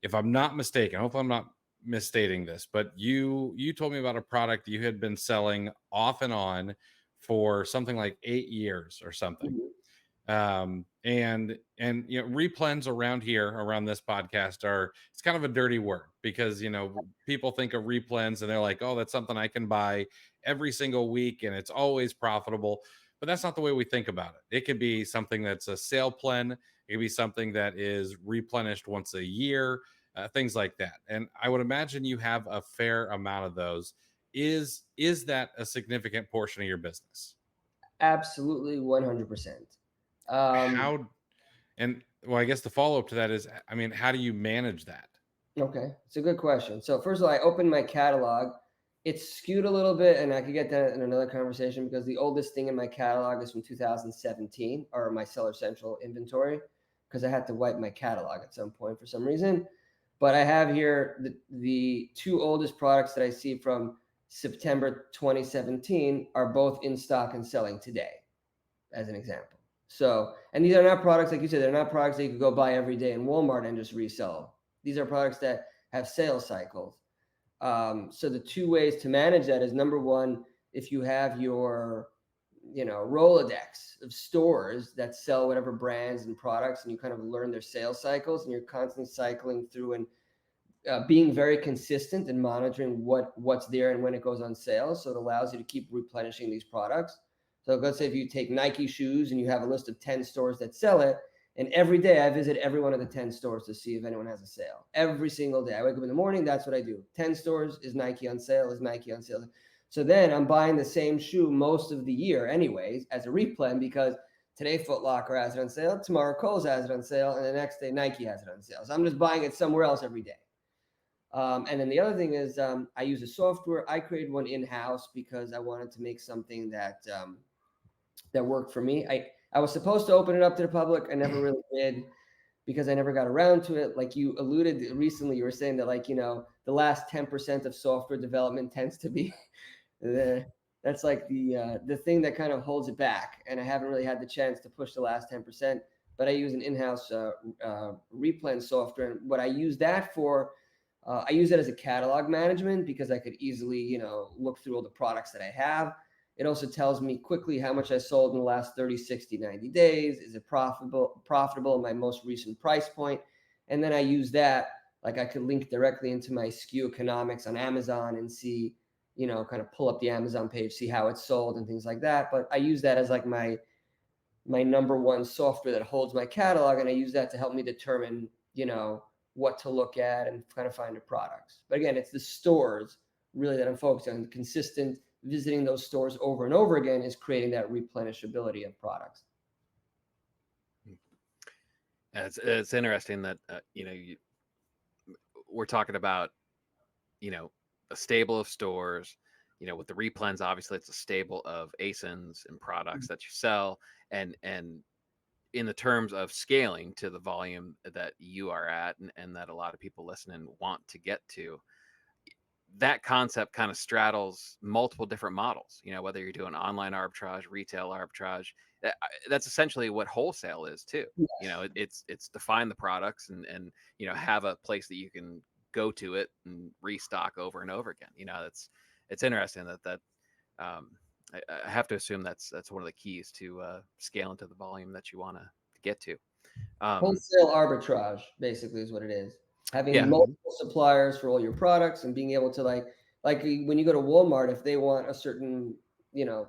if I'm not mistaken, hopefully I'm not misstating this, but you told me about a product you had been selling off and on for something like 8 years or something. And replens around this podcast it's kind of a dirty word because people think of replens and they're like, oh, that's something I can buy every single week and it's always profitable. But that's not the way we think about it. It could be something that's a sale plen. It could be something that is replenished once a year, things like that. And I would imagine you have a fair amount of those. Is that a significant portion of your business? Absolutely, 100%. How, and well, I guess the follow up to that is, I mean, how do you manage that? Okay, it's a good question. So first of all, I opened my catalog. It's skewed a little bit, and I could get that in another conversation because the oldest thing in my catalog is from 2017, or my Seller Central inventory, because I had to wipe my catalog at some point for some reason. But I have here the two oldest products that I see from September 2017 are both in stock and selling today, as an example. So, and these are not products, like you said, they're not products that you could go buy every day in Walmart and just resell. These are products that have sales cycles. So the two ways to manage that is, number one, if you have your, Rolodex of stores that sell whatever brands and products, and you kind of learn their sales cycles, and you're constantly cycling through and being very consistent and monitoring what's there and when it goes on sale. So it allows you to keep replenishing these products. So let's say if you take Nike shoes and you have a list of 10 stores that sell it, and every day I visit every one of the 10 stores to see if anyone has a sale. Every single day. I wake up in the morning, that's what I do. 10 stores, is Nike on sale? Is Nike on sale? So then I'm buying the same shoe most of the year anyways as a replen, because today Foot Locker has it on sale, tomorrow Kohl's has it on sale, and the next day Nike has it on sale. So I'm just buying it somewhere else every day. And then the other thing is I use a software. I created one in-house because I wanted to make something that worked for me. I was supposed to open it up to the public. I never really did because I never got around to it. Like you alluded recently, you were saying that the last 10% of software development tends to be that's like the thing that kind of holds it back. And I haven't really had the chance to push the last 10%, but I use an in-house replen software. And what I use that for, I use it as a catalog management because I could easily, look through all the products that I have. It also tells me quickly how much I sold in the last 30, 60, 90 days. Is it profitable in my most recent price point? And then I use that, like I could link directly into my SKU economics on Amazon and see, kind of pull up the Amazon page, see how it's sold and things like that. But I use that as like my number one software that holds my catalog. And I use that to help me determine, what to look at and kind of find the products. But again, it's the stores really that I'm focused on. Consistent visiting those stores over and over again is creating that replenishability of products. It's interesting that we're talking about a stable of stores. With the replens, obviously it's a stable of ASINs and products that you sell, and in the terms of scaling to the volume that you are at, and that a lot of people listening want to get to, that concept kind of straddles multiple different models. Whether you're doing online arbitrage, retail arbitrage, that's essentially what wholesale is too. Yes. It's define the products and have a place that you can go to it and restock over and over again. It's interesting that I have to assume that's one of the keys to scale into the volume that you want to get to. Wholesale arbitrage basically is what it is. Having Yeah. multiple suppliers for all your products and being able to like when you go to Walmart, if they want a certain,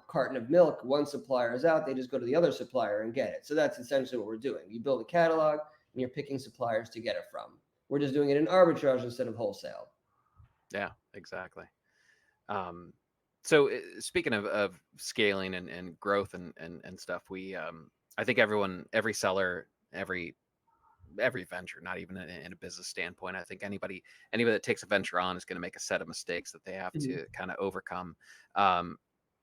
carton of milk, one supplier is out, they just go to the other supplier and get it. So that's essentially what we're doing. You build a catalog and you're picking suppliers to get it from. We're just doing it in arbitrage instead of wholesale. Yeah, exactly. So speaking of scaling and growth and stuff, I think every seller, every venture, not even in a business standpoint, I think anybody that takes a venture on is going to make a set of mistakes that they have to kind of overcome.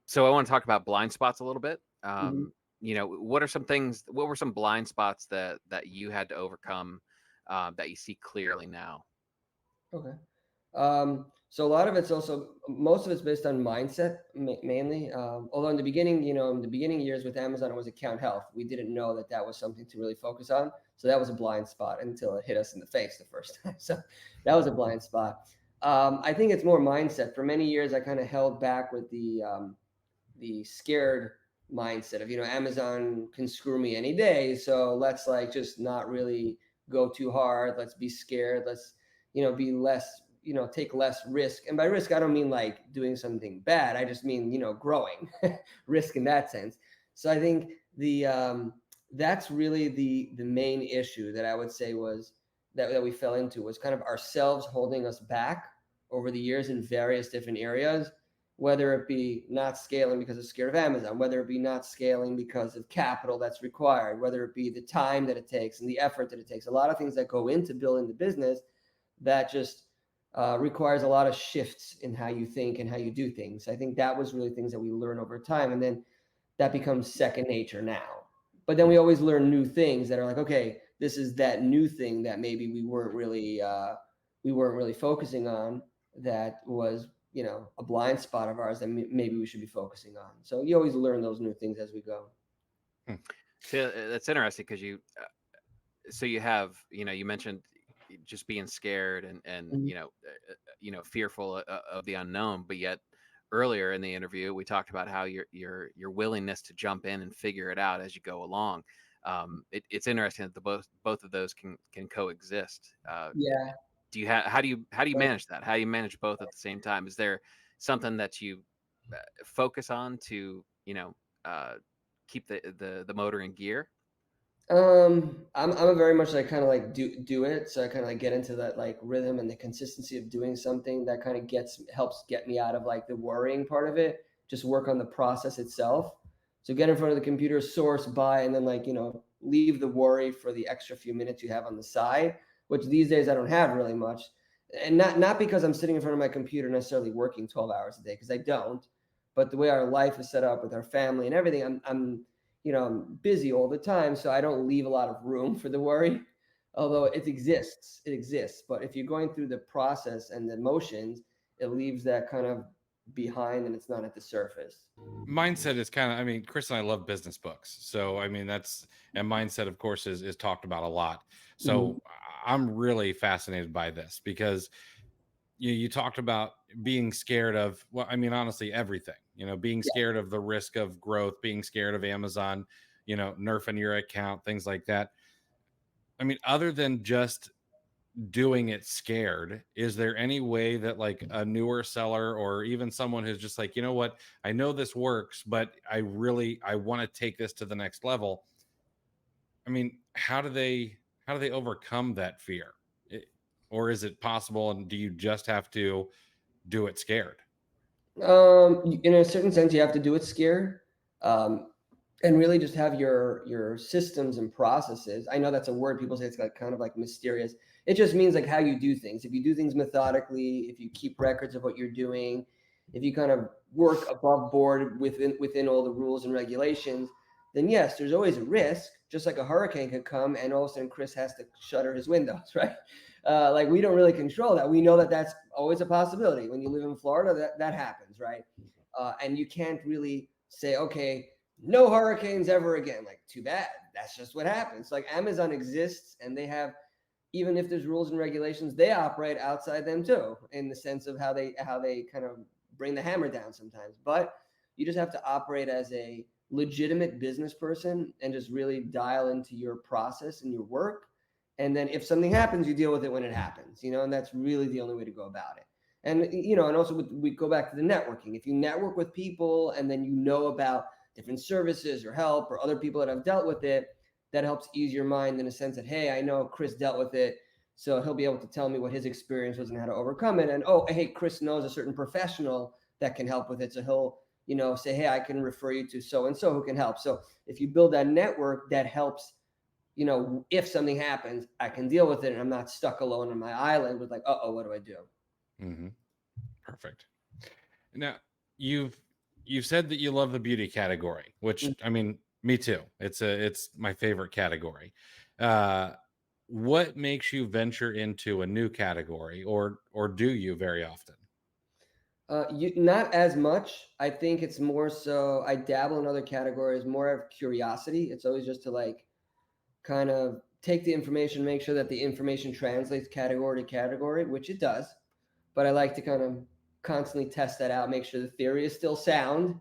So I want to talk about blind spots a little bit. What were some blind spots that you had to overcome that you see clearly now? Okay. So a lot of most of it's based on mindset mainly. Although in the beginning, in the beginning years with Amazon, it was account health. We didn't know that was something to really focus on. So that was a blind spot until it hit us in the face the first time. So that was a blind spot. I think it's more mindset. For many years, I kind of held back with the scared mindset of, Amazon can screw me any day. So let's like just not really go too hard. Let's be scared. Let's, be less, take less risk. And by risk, I don't mean like doing something bad. I just mean, growing risk in that sense. So I think that's really the main issue that I would say was that we fell into, was kind of ourselves holding us back over the years in various different areas, whether it be not scaling because of scared of Amazon, whether it be not scaling because of capital that's required, whether it be the time that it takes and the effort that it takes. A lot of things that go into building the business that just requires a lot of shifts in how you think and how you do things. I think that was really things that we learn over time, and then that becomes second nature now. But then we always learn new things that are like, okay, this is that new thing that maybe we weren't really focusing on, that was, a blind spot of ours that maybe we should be focusing on. So you always learn those new things as we go. So that's interesting because you have, you mentioned just being scared and fearful of the unknown, but yet earlier in the interview we talked about how your willingness to jump in and figure it out as you go along. It's interesting that both of those can coexist. Yeah. How do you manage that? How do you manage both at the same time? Is there something that you focus on to keep the motor in gear? I'm a very much like kind of like do it. So I kind of like get into that like rhythm and the consistency of doing something that kind of helps get me out of like the worrying part of it. Just work on the process itself. So get in front of the computer, source, buy, and then like, leave the worry for the extra few minutes you have on the side, which these days I don't have really much. And not because I'm sitting in front of my computer necessarily working 12 hours a day, because I don't, but the way our life is set up with our family and everything, I'm busy all the time, so I don't leave a lot of room for the worry, although it exists. But if you're going through the process and the motions, it leaves that kind of behind and it's not at the surface. Mindset is kind of, I mean, Chris and I love business books. So, I mean, and mindset, of course, is talked about a lot. So I'm really fascinated by this because you talked about being scared of, well, I mean, honestly, everything, being Yeah. scared of the risk of growth, being scared of Amazon, nerfing your account, things like that. I mean, other than just doing it scared, is there any way that like a newer seller or even someone who's just like, what, I know this works, but I want to take this to the next level? I mean, how do they overcome that fear? Or is it possible, and do you just have to do it scared? In a certain sense, you have to do it scared, um, and really just have your systems and processes. I know that's a word people say, it's like kind of like mysterious. It just means like how you do things. If you do things methodically, if you keep records of what you're doing, if you kind of work above board within all the rules and regulations, then yes, there's always a risk. Just like a hurricane could come, and all of a sudden Chris has to shutter his windows, right? Like we don't really control that. We know that that's always a possibility. When you live in Florida, that happens, right? And you can't really say, okay, no hurricanes ever again. Like, too bad. That's just what happens. Like Amazon exists, and they have, even if there's rules and regulations, they operate outside them too, in the sense of how they kind of bring the hammer down sometimes. But you just have to operate as a legitimate business person and just really dial into your process and your work. And then if something happens, you deal with it when it happens, and that's really the only way to go about it. And, and also we go back to the networking. If you network with people and then about different services or help or other people that have dealt with it, that helps ease your mind in a sense that, hey, I know Chris dealt with it, so he'll be able to tell me what his experience was and how to overcome it. And, oh, hey, Chris knows a certain professional that can help with it, so he'll say, hey, I can refer you to so and so who can help. So if you build that network, that helps, if something happens, I can deal with it, and I'm not stuck alone on my island with like, what do I do? Mm-hmm. Perfect. Now, you've said that you love the beauty category, which I mean, me too. It's my favorite category. What makes you venture into a new category, or do you very often? Not as much. I think it's more so I dabble in other categories, more of curiosity. It's always just to like kind of take the information, make sure that the information translates category to category, which it does. But I like to kind of constantly test that out, make sure the theory is still sound,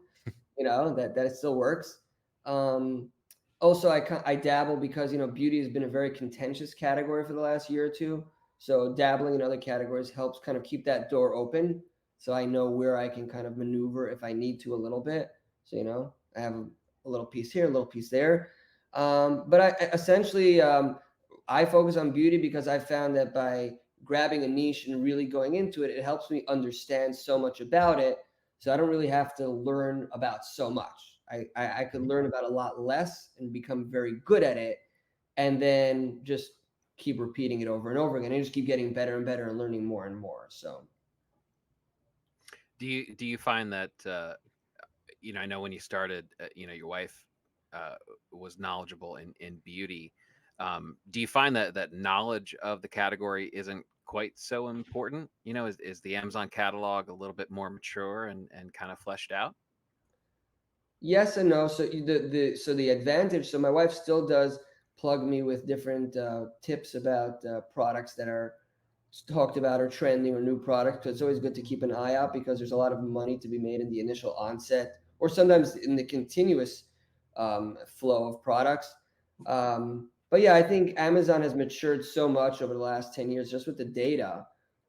that it still works. Also, I dabble because, beauty has been a very contentious category for the last year or two. So dabbling in other categories helps kind of keep that door open. So I know where I can kind of maneuver if I need to a little bit. So, I have a little piece here, a little piece there. But I essentially, I focus on beauty because I found that by grabbing a niche and really going into it, it helps me understand so much about it. So I don't really have to learn about so much. I could learn about a lot less and become very good at it, and then just keep repeating it over and over again, and just keep getting better and better and learning more and more. So Do you find that I know when you started, your wife was knowledgeable in beauty. Do you find that knowledge of the category isn't quite so important? Is the Amazon catalog a little bit more mature and kind of fleshed out? yes and no. So the advantage. So my wife still does plug me with different tips about products that are talked about or trending or new products. Because it's always good to keep an eye out, because there's a lot of money to be made in the initial onset, or sometimes in the continuous flow of products. But yeah, I think Amazon has matured so much over the last 10 years just with the data,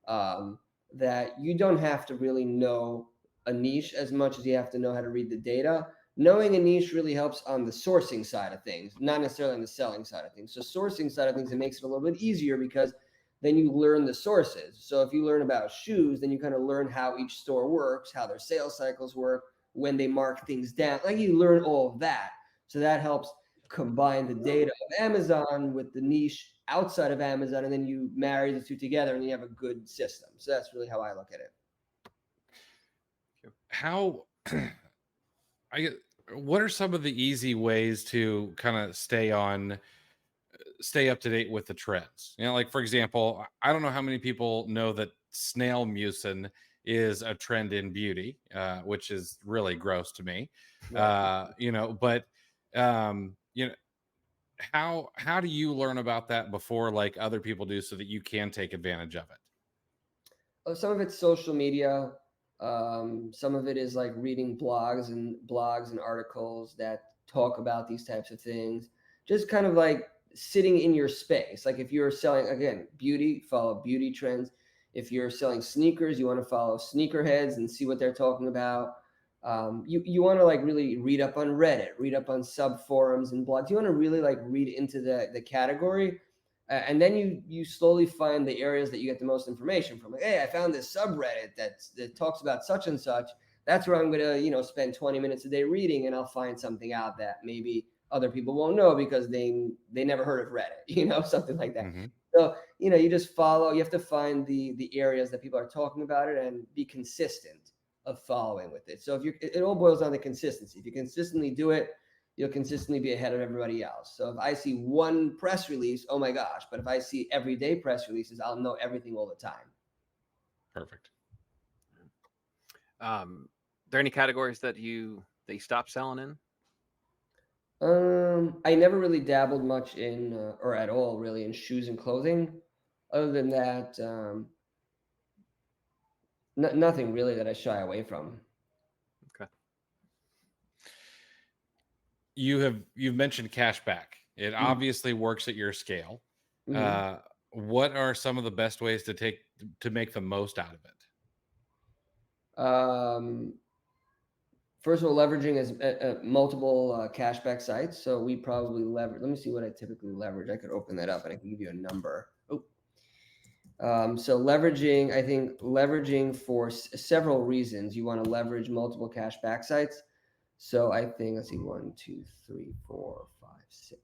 um, that you don't have to really know a niche as much as you have to know how to read the data. Knowing a niche really helps on the sourcing side of things, not necessarily on the selling side of things. So sourcing side of things, it makes it a little bit easier because then you learn the sources. So if you learn about shoes, then you kind of learn how each store works, how their sales cycles work, when they mark things down. Like you learn all of that. So that helps combine the data of Amazon with the niche outside of Amazon, and then you marry the two together and you have a good system. So that's really how I look at it. How I what are some of the easy ways to kind of stay up to date with the trends? Like for example, I don't know how many people know that snail mucin is a trend in beauty, which is really gross to me. Right. But um, you know, how do you learn about that before like other people do, so that you can take advantage of it? Some of it's social media. Some of it is like reading blogs and articles that talk about these types of things. Just kind of like sitting in your space. Like if you're selling, again, beauty, follow beauty trends. If you're selling sneakers, you want to follow sneakerheads and see what they're talking about. You want to like really read up on Reddit, read up on sub forums and blogs. You want to really like read into the category, and then you slowly find the areas that you get the most information from. Like, hey, I found this subreddit that talks about such and such. That's where I'm gonna spend 20 minutes a day reading, and I'll find something out that maybe other people won't know because they never heard of Reddit, something like that. Mm-hmm. So you just follow. You have to find the areas that people are talking about it and be consistent of following with it. So it all boils down to consistency. If you consistently do it, you'll consistently be ahead of everybody else. So if I see one press release, oh my gosh. But if I see everyday press releases, I'll know everything all the time. Perfect. There any categories that you stopped selling in? I never really dabbled much in, or at all really, in shoes and clothing. Other than that, nothing really that I shy away from. Okay. You've mentioned cashback. It obviously works at your scale. Mm-hmm. What are some of the best ways to make the most out of it? First of all, leveraging is multiple cashback sites. So we probably leverage. Let me see what I typically leverage. I could open that up and I can give you a number. So leveraging for several reasons. You want to leverage multiple cashback sites. So I think, let's see, 1, 2, 3, 4, 5, 6,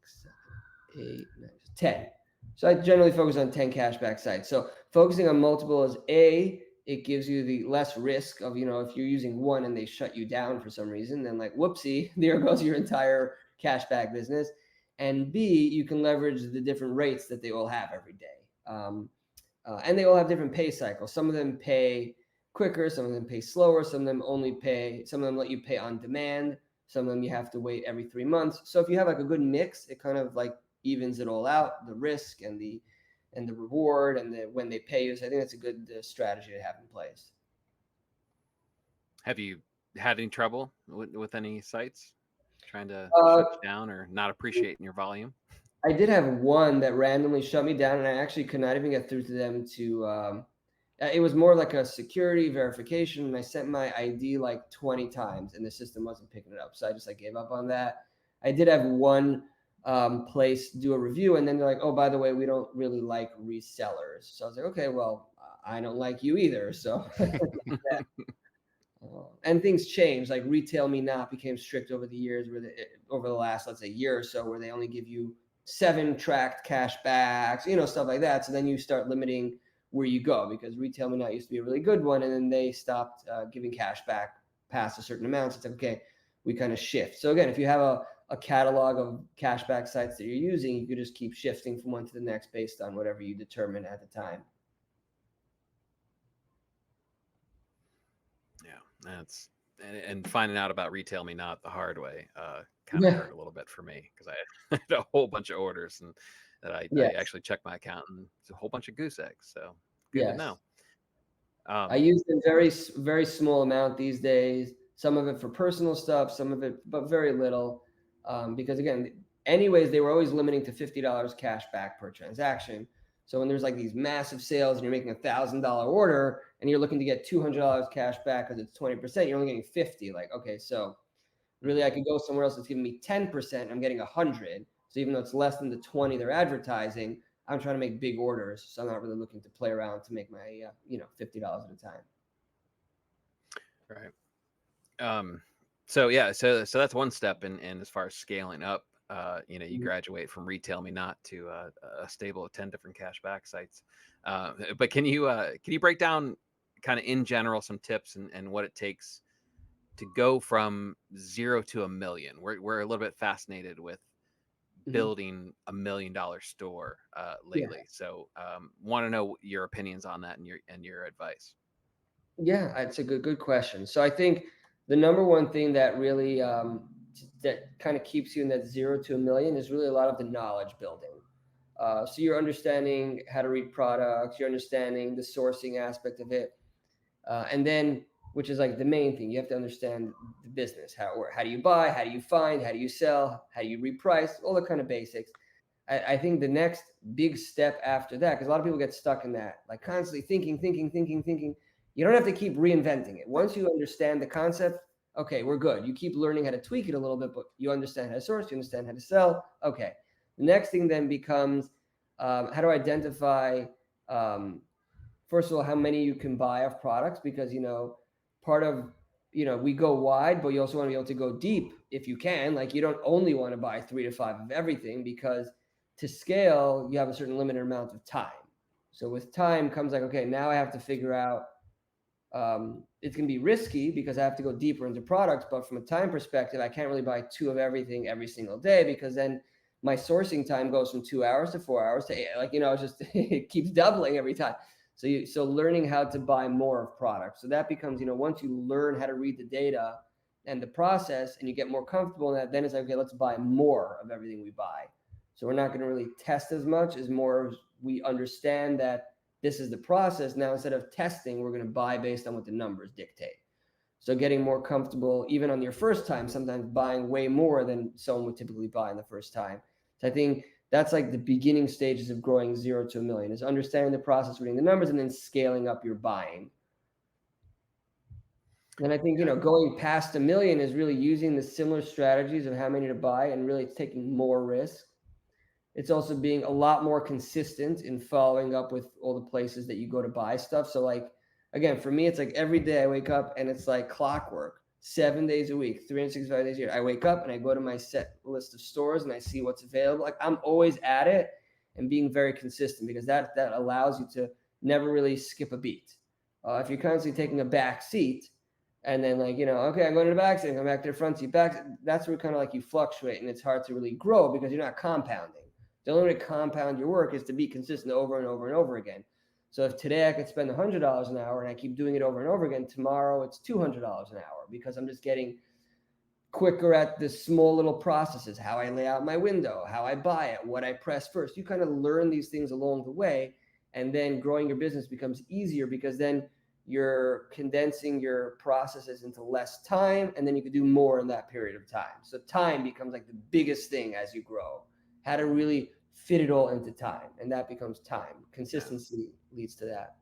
7, 8, 9, 10. So I generally focus on 10 cashback sites. So focusing on multiple is it gives you the less risk of, if you're using one and they shut you down for some reason, then like, whoopsie, there goes your entire cashback business. And B, you can leverage the different rates that they all have every day. And they all have different pay cycles. Some of them pay quicker, some of them pay slower, some of them let you pay on demand, some of them you have to wait every 3 months. So if you have like a good mix, it kind of like evens it all out, the risk and the reward and when they pay you. So I think that's a good strategy to have in place. Have you had any trouble with any sites trying to shut you down or not appreciating your volume? I did have one that randomly shut me down, and I actually could not even get through to them to. It was more like a security verification, and I sent my ID like 20 times, and the system wasn't picking it up. So I just like gave up on that. I did have one place do a review, and then they're like, "Oh, by the way, we don't really like resellers." So I was like, "Okay, well, I don't like you either." So. And things change. Like Retail Me Not became strict over the years, over the last, let's say, year or so, where they only give you 7 tracked cash backs, stuff like that. So then you start limiting where you go, because Retail Me Not used to be a really good one, and then they stopped giving cash back past a certain amount. So it's like, okay, we kind of shift. So again, if you have a catalog of cashback sites that you're using, you could just keep shifting from one to the next based on whatever you determine at the time. Yeah, and finding out about Retail Me Not the hard way kind of hurt a little bit for me, because I had a whole bunch of orders and that I actually checked my account, and it's a whole bunch of goose eggs. So good to know. I use a very, very small amount these days. Some of it for personal stuff, some of it, but very little. Because again, anyways, they were always limiting to $50 cash back per transaction. So when there's like these massive sales and you're making $1,000 order and you're looking to get $200 cash back because it's 20%, you're only getting 50. Like, okay, so really I could go somewhere else that's giving me 10%. I'm getting 100. So even though it's less than the 20 they're advertising, I'm trying to make big orders, so I'm not really looking to play around to make my $50 at a time. Right. So that's one step in as far as scaling up. You graduate from Retail Me Not to a stable of 10 different cashback sites. But can you break down kind of in general some tips and what it takes to go from 0 to $1 million? We're a little bit fascinated with building $1 million store lately. Yeah. So want to know your opinions on that and your advice. Yeah, it's a good question. So I think the number one thing that really that kind of keeps you in that 0 to $1 million is really a lot of the knowledge building. So you're understanding how to read products, you're understanding the sourcing aspect of it. And then, which is like the main thing, you have to understand the business, how do you buy, how do you find, how do you sell, how do you reprice, all the kind of basics. I think the next big step after that, because a lot of people get stuck in that, like constantly thinking. You don't have to keep reinventing it. Once you understand the concept, okay, we're good. You keep learning how to tweak it a little bit, but you understand how to source, you understand how to sell. Okay. The next thing then becomes how to identify, first of all, how many you can buy of products, because, part of, we go wide, but you also want to be able to go deep if you can. Like, you don't only want to buy 3 to 5 of everything, because to scale, you have a certain limited amount of time. So with time comes like, okay, now I have to figure out, it's going to be risky because I have to go deeper into products, but from a time perspective, I can't really buy 2 of everything every single day, because then my sourcing time goes from 2 hours to 4 hours to 8, it's just, it keeps doubling every time. So learning how to buy more of products. So that becomes, once you learn how to read the data and the process and you get more comfortable in that, then it's like, okay, let's buy more of everything we buy. So we're not going to really test as much, as more we understand that this is the process. Now, instead of testing, we're going to buy based on what the numbers dictate. So getting more comfortable, even on your first time, sometimes buying way more than someone would typically buy in the first time. So I think that's like the beginning stages of growing 0 to 1 million, is understanding the process, reading the numbers, and then scaling up your buying. And I think, going past 1 million is really using the similar strategies of how many to buy and really taking more risk. It's also being a lot more consistent in following up with all the places that you go to buy stuff. So like, again, for me, it's like every day I wake up and it's like clockwork, 7 days a week, 365 days a year. I wake up and I go to my set list of stores and I see what's available. Like, I'm always at it and being very consistent, because that allows you to never really skip a beat. If you're constantly taking a back seat and then okay, I'm going to the back seat, I'm back to the front seat, that's where kind of like you fluctuate and it's hard to really grow because you're not compounding. The only way to compound your work is to be consistent over and over and over again. So if today I could spend $100 an hour and I keep doing it over and over again, tomorrow it's $200 an hour, because I'm just getting quicker at the small little processes, how I lay out my window, how I buy it, what I press first. You kind of learn these things along the way, and then growing your business becomes easier, because then you're condensing your processes into less time, and then you can do more in that period of time. So time becomes like the biggest thing as you grow. How to really fit it all into time, and that becomes time. Consistency leads to that.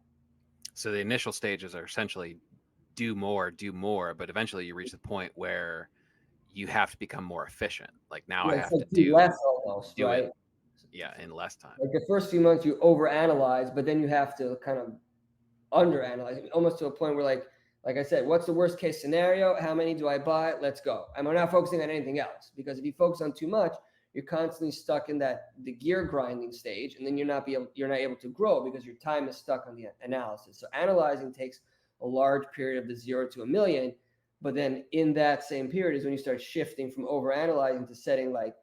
So the initial stages are essentially do more, but eventually you reach the point where you have to become more efficient. Like, now I have to do less almost, do right? it, in less time. Like the first few months you overanalyze, but then you have to kind of underanalyze, almost to a point where like I said, what's the worst case scenario? How many do I buy? Let's go. And we're not focusing on anything else, because if you focus on too much, you're constantly stuck in the gear grinding stage, and then you're not able to grow because your time is stuck on the analysis. So analyzing takes a large period of the 0 to 1 million, but then in that same period is when you start shifting from overanalyzing to setting like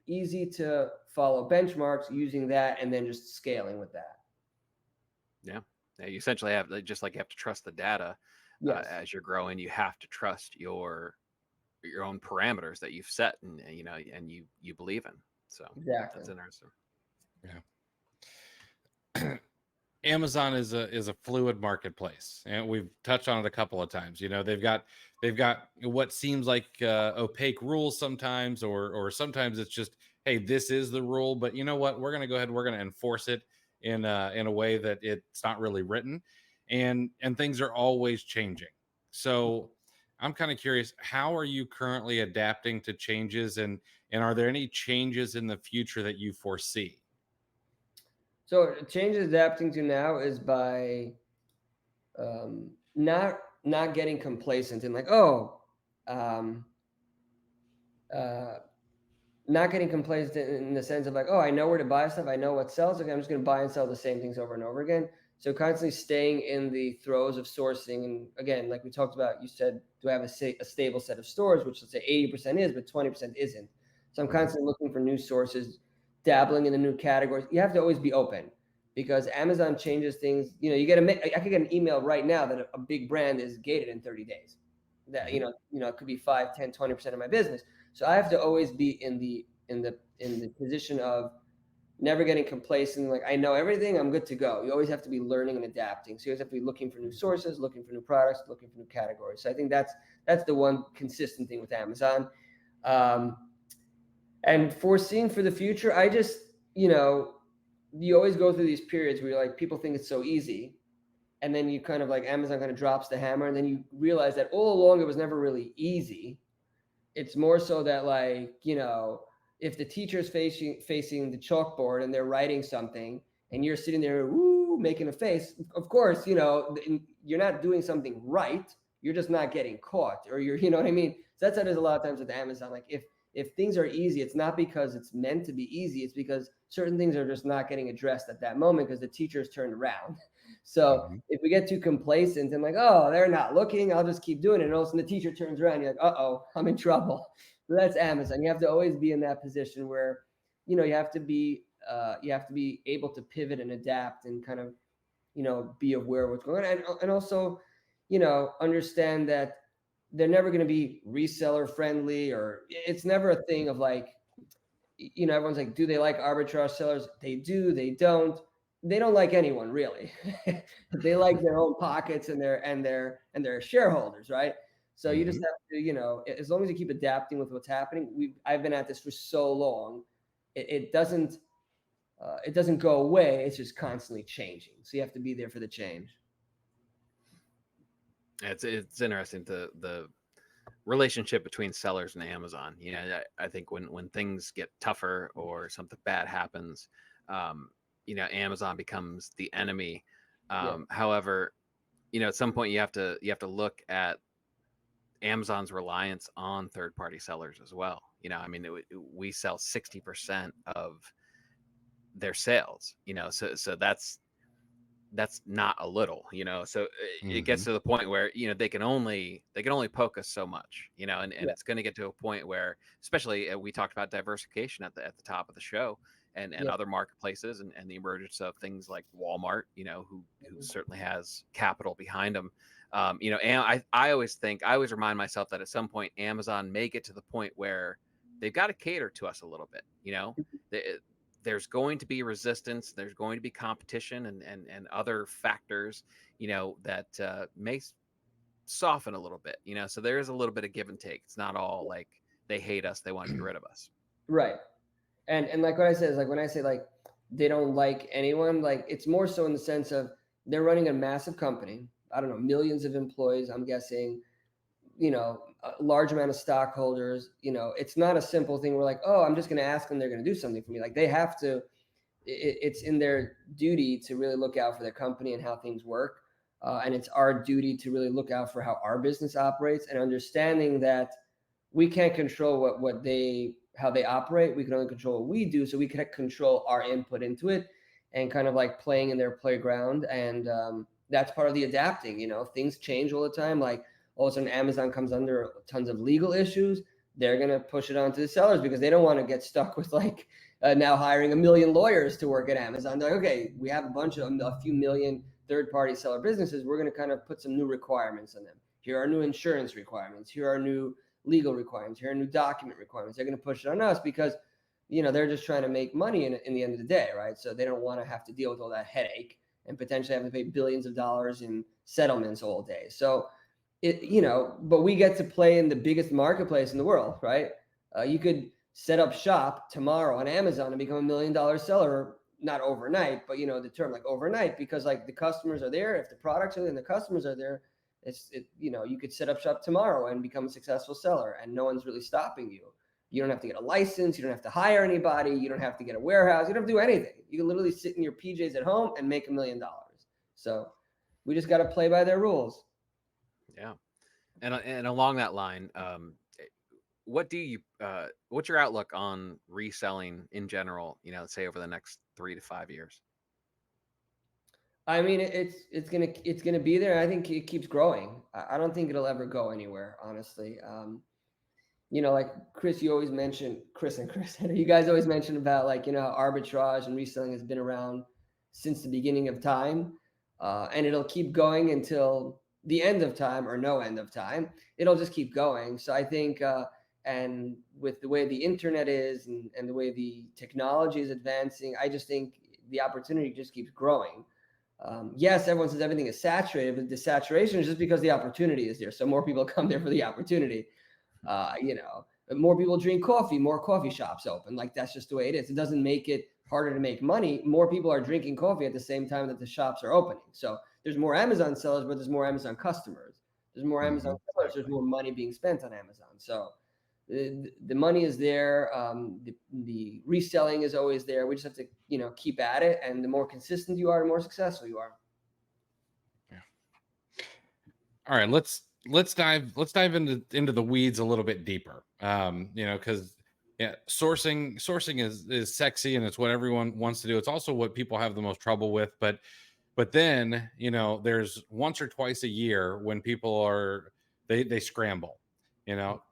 easy to follow benchmarks, using that, and then just scaling with that. Yeah, you essentially have, just like you have to trust the data. Yes. As you're growing, you have to trust your own parameters that you've set, and you believe in. So exactly. That's interesting. Yeah. Amazon is a fluid marketplace, and we've touched on it a couple of times. They've got what seems like opaque rules sometimes, or sometimes it's just, hey, this is the rule, but you know what? We're going to go ahead and we're going to enforce it in a way that it's not really written, and things are always changing. So I'm kind of curious, how are you currently adapting to changes, and are there any changes in the future that you foresee? So changes adapting to now is by not getting complacent and like, not getting complacent in the sense of like, I know where to buy stuff, I know what sells. Okay, I'm just going to buy and sell the same things over and over again. So constantly staying in the throes of sourcing. And again, like we talked about, you said, do I have a stable set of stores, which let's say 80% is, but 20% isn't. So I'm constantly looking for new sources, dabbling in the new categories. You have to always be open, because Amazon changes things. I could get an email right now that a big brand is gated in 30 days. That, it could be 5, 10, 20% of my business. So I have to always be in the position of never getting complacent. Like, I know everything, I'm good to go. You always have to be learning and adapting. So you always have to be looking for new sources, looking for new products, looking for new categories. So I think that's the one consistent thing with Amazon. Um, and foreseeing for the future, I just, you always go through these periods where you're like, people think it's so easy. And then you kind of like, Amazon kind of drops the hammer, and then you realize that all along it was never really easy. It's more so that, like, if the teacher's facing the chalkboard and they're writing something and you're sitting there, woo, making a face, of course, you're not doing something right. You're just not getting caught, or you know what I mean? So that's how it is a lot of times with Amazon. Like, if things are easy, it's not because it's meant to be easy. It's because certain things are just not getting addressed at that moment because the teacher's turned around. So if we get too complacent and like, oh, they're not looking, I'll just keep doing it. And all of a sudden the teacher turns around, you're like, uh-oh, I'm in trouble. So that's Amazon. You have to always be in that position where, you have to be able to pivot and adapt and kind of, be aware of what's going on. And also, understand that they're never going to be reseller friendly, or it's never a thing of like, everyone's like, do they like arbitrage sellers? They do, they don't. They don't like anyone really. They like their own pockets and their shareholders, right? So you just have to, as long as you keep adapting with what's happening. I've been at this for so long, it doesn't go away. It's just constantly changing. So you have to be there for the change. It's interesting, the relationship between sellers and Amazon. I think when things get tougher or something bad happens, Amazon becomes the enemy. However, at some point you have to look at Amazon's reliance on third-party sellers as well. We sell 60% of their sales, so that's not a little, so it gets to the point where, they can only poke us so much, and it's going to get to a point where, especially we talked about diversification at the top of the show, and other marketplaces, and the emergence of things like Walmart, who certainly has capital behind them. And I always remind myself that at some point Amazon may get to the point where they've got to cater to us a little bit. There's going to be resistance. There's going to be competition and other factors, that may soften a little bit. So there is a little bit of give and take. It's not all like they hate us, they want to get rid of us. Right. And like what I said is, like, when I say like they don't like anyone, like, it's more so in the sense of they're running a massive company. I don't know, millions of employees, I'm guessing, a large amount of stockholders. It's not a simple thing where like, oh, I'm just going to ask them, they're going to do something for me. Like, they have to, it's in their duty to really look out for their company and how things work. And it's our duty to really look out for how our business operates, and understanding that we can't control how they operate. We can only control what we do. So we can control our input into it, and kind of like playing in their playground. And that's part of the adapting. Things change all the time. Like, all of a sudden Amazon comes under tons of legal issues. They're going to push it onto the sellers because they don't want to get stuck with like now hiring 1 million lawyers to work at Amazon. They're like, okay, we have a few million third-party seller businesses. We're going to kind of put some new requirements on them. Here are new insurance requirements. Here are new legal requirements. Here are new document requirements. They're going to push it on us because, they're just trying to make money in the end of the day, right? So they don't want to have to deal with all that headache and potentially have to pay billions of dollars in settlements all day. So but we get to play in the biggest marketplace in the world, right? You could set up shop tomorrow on Amazon and become $1 million seller, not overnight, but the term like overnight, because like the customers are there. If the products are there and the customers are there, you could set up shop tomorrow and become a successful seller, and no one's really stopping you. You don't have to get a license. You don't have to hire anybody. You don't have to get a warehouse. You don't have to do anything. You can literally sit in your PJs at home and make $1 million. So we just got to play by their rules. Yeah. And along that line, what's your outlook on reselling in general, say over the next 3 to 5 years? I mean, it's gonna be there. I think it keeps growing. I don't think it'll ever go anywhere, honestly. Like Chris, you always mention Chris, you guys always mention about like, arbitrage and reselling has been around since the beginning of time, and it'll keep going until the end of time, or no end of time. It'll just keep going. So I think And with the way the internet is and the way the technology is advancing, I just think the opportunity just keeps growing. Yes, everyone says everything is saturated, but the saturation is just because the opportunity is there. So more people come there for the opportunity. More people drink coffee, more coffee shops open. Like, that's just the way it is. It doesn't make it harder to make money. More people are drinking coffee at the same time that the shops are opening. So there's more Amazon sellers, but there's more Amazon customers. There's more Amazon sellers. There's more money being spent on Amazon. So the money is there. The reselling is always there. We just have to, keep at it. And the more consistent you are, the more successful you are. Yeah. All right, let's dive into the weeds a little bit deeper. Because sourcing is sexy and it's what everyone wants to do. It's also what people have the most trouble with. But then, there's once or twice a year when people they scramble.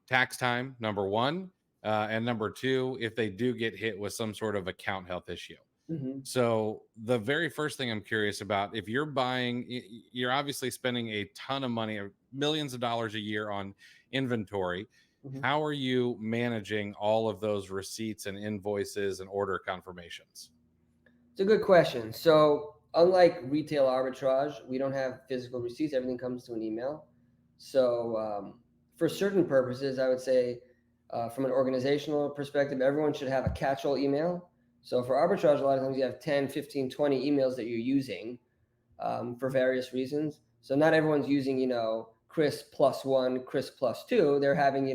Tax time, number one, and number two, if they do get hit with some sort of account health issue. Mm-hmm. So the very first thing I'm curious about, if you're buying, you're obviously spending a ton of money, millions of dollars a year on inventory. Mm-hmm. How are you managing all of those receipts and invoices and order confirmations? It's a good question. So unlike retail arbitrage, we don't have physical receipts. Everything comes to an email. So for certain purposes, I would say from an organizational perspective, everyone should have a catch-all email. So for arbitrage, a lot of times you have 10, 15, 20 emails that you're using for various reasons. So not everyone's using, Chris +1, Chris +2. They're having,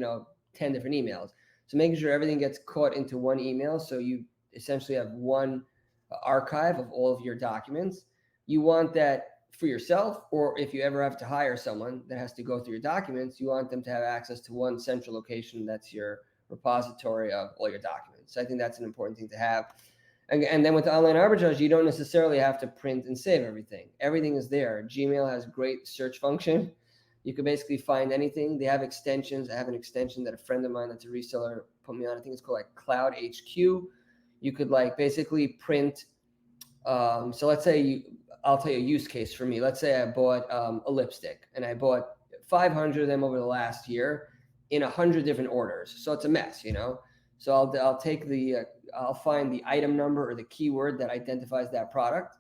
10 different emails. So making sure everything gets caught into one email. So you essentially have one archive of all of your documents. You want that for yourself, or if you ever have to hire someone that has to go through your documents, you want them to have access to one central location that's your repository of all your documents. So I think that's an important thing to have. And then with online arbitrage, you don't necessarily have to print and save everything. Everything is there. Gmail has great search function. You can basically find anything. They have extensions. I have an extension that a friend of mine that's a reseller put me on. I think it's called like Cloud HQ. You could basically print. So let's say I'll tell you a use case for me. Let's say I bought a lipstick and I bought 500 of them over the last year in 100 different orders. So it's a mess, So I'll take I'll find the item number or the keyword that identifies that product,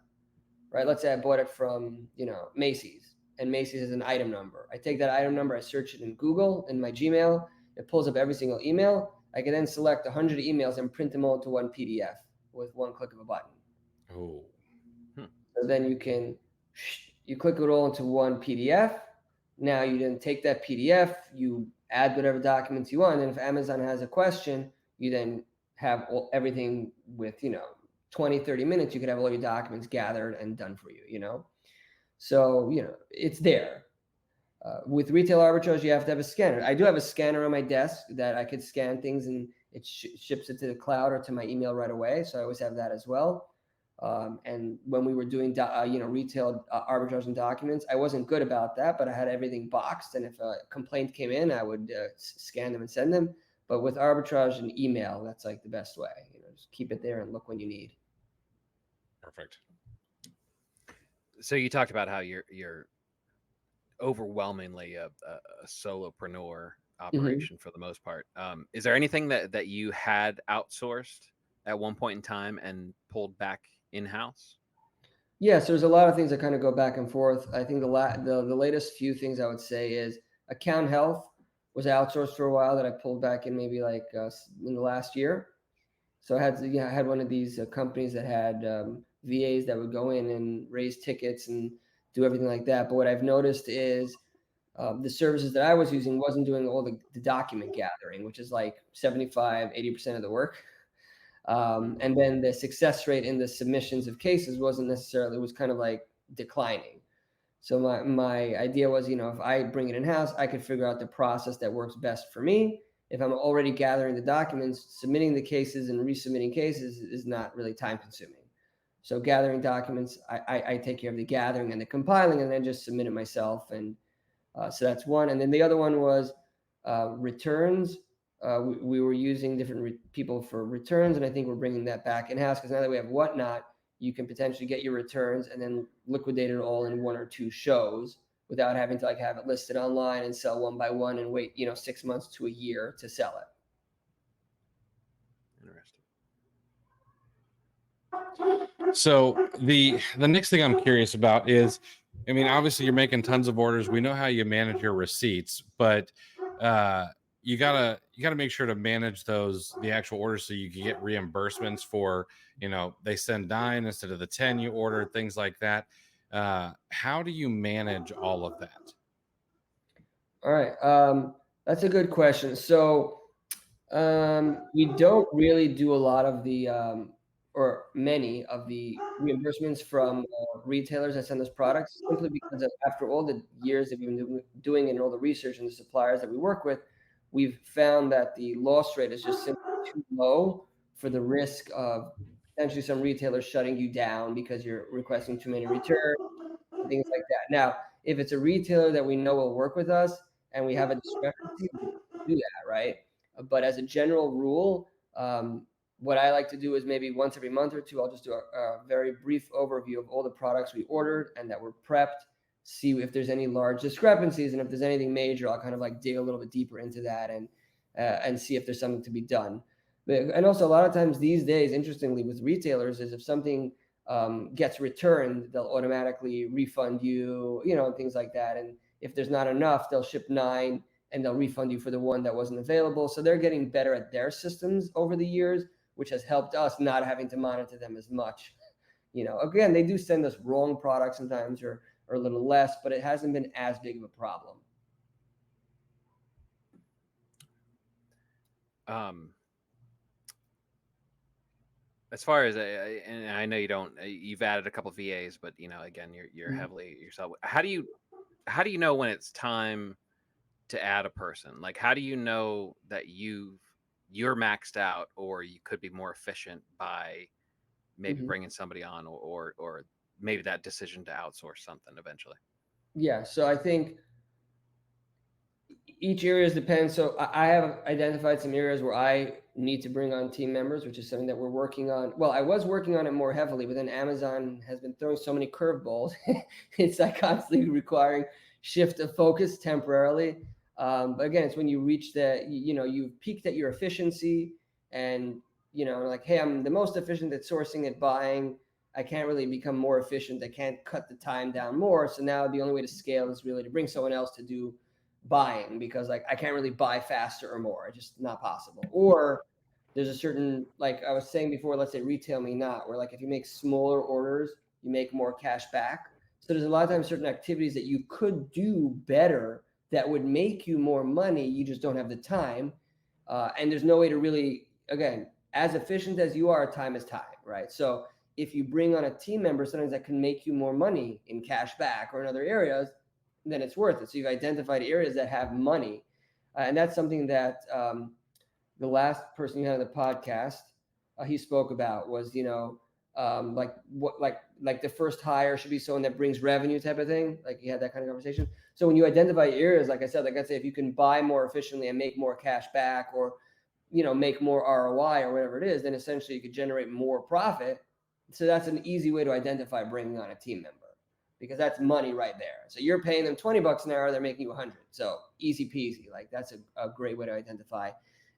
right? Let's say I bought it from, Macy's, and Macy's has an item number. I take that item number, I search it in Google, in my Gmail, it pulls up every single email. I can then select 100 emails and print them all into one PDF with one click of a button. Oh. So then you click it all into one PDF. Now you then take that PDF, you add whatever documents you want. And if Amazon has a question, you then have everything with, 20, 30 minutes, you could have all your documents gathered and done for you, So, it's there. With retail arbitrage, you have to have a scanner. I do have a scanner on my desk that I could scan things and it ships it to the cloud or to my email right away. So I always have that as well. And when we were doing, retail arbitrage and documents, I wasn't good about that, but I had everything boxed. And if a complaint came in, I would scan them and send them. But with arbitrage and email, that's like the best way. Just keep it there and look when you need. Perfect. So you talked about how you're overwhelmingly a solopreneur operation for the most part. Is there anything that you had outsourced at one point in time and pulled back in-house? Yes, there's a lot of things that kind of go back and forth. I think the latest few things I would say is account health was outsourced for a while that I pulled back in maybe in the last year. So I had one of these companies that had VAs that would go in and raise tickets and do everything like that. But what I've noticed is the services that I was using wasn't doing all the document gathering, which is like 75, 80% of the work. And then the success rate in the submissions of cases was kind of like declining. So my idea was, if I bring it in-house, I could figure out the process that works best for me. If I'm already gathering the documents, submitting the cases and resubmitting cases is not really time consuming. So gathering documents, I take care of the gathering and the compiling and then just submit it myself. And so that's one. And then the other one was returns. We were using different people for returns, and I think we're bringing that back in-house because now that we have Whatnot, you can potentially get your returns and then liquidate it all in one or two shows without having to like have it listed online and sell one by one and wait, 6 months to a year to sell it. Interesting. So the next thing I'm curious about is, I mean, obviously you're making tons of orders. We know how you manage your receipts, but you gotta make sure to manage the actual orders so you can get reimbursements for, they send 9 instead of the 10 you ordered, things like that. How do you manage all of that? All right. That's a good question. So we don't really do a lot of the or many of the reimbursements from retailers that send us products, simply because after all the years that we've been doing and all the research and the suppliers that we work with, we've found that the loss rate is just simply too low for the risk of potentially some retailers shutting you down because you're requesting too many returns and things like that. Now, if it's a retailer that we know will work with us and we have a discrepancy, we do that, right? But as a general rule, what I like to do is maybe once every month or two, I'll just do a very brief overview of all the products we ordered and that were prepped, see if there's any large discrepancies, and if there's anything major, I'll kind of like dig a little bit deeper into that and see if there's something to be done. And also, a lot of times these days, interestingly, with retailers, is if something gets returned, they'll automatically refund you, and things like that. And if there's not enough, they'll ship 9 and they'll refund you for the one that wasn't available. So they're getting better at their systems over the years, which has helped us not having to monitor them as much. Again, they do send us wrong products sometimes or a little less, but it hasn't been as big of a problem. As far as and I know you've added a couple VAs, but again, you're heavily yourself. How do you know when it's time to add a person? Like, how do you know that you're maxed out, or you could be more efficient by maybe bringing somebody on, or maybe that decision to outsource something eventually? Yeah. So I think each areas depends. So I have identified some areas where I need to bring on team members, which is something that we're working on. Well, I was working on it more heavily, but then Amazon has been throwing so many curveballs. It's like constantly requiring shift of focus temporarily. But again, it's when you reach you've peaked at your efficiency and, like, hey, I'm the most efficient at sourcing and buying. I can't really become more efficient. I can't cut the time down more. So now the only way to scale is really to bring someone else to do buying, because like I can't really buy faster or more. It's just not possible. Or there's a certain, like I was saying before, let's say retail me not, where like if you make smaller orders, you make more cash back. So there's a lot of times certain activities that you could do better that would make you more money. You just don't have the time. And there's no way to really, again, as efficient as you are, time is time, right? So if you bring on a team member, sometimes that can make you more money in cash back or in other areas, then it's worth it. So you've identified areas that have money. And that's something that the last person you had on the podcast, he spoke about was, like the first hire should be someone that brings revenue type of thing. Like you had that kind of conversation. So when you identify areas, like I said, if you can buy more efficiently and make more cash back, or, make more ROI or whatever it is, then essentially you could generate more profit. So that's an easy way to identify bringing on a team member, because that's money right there. So you're paying them $20 an hour, they're making you 100. So easy peasy. Like that's a great way to identify.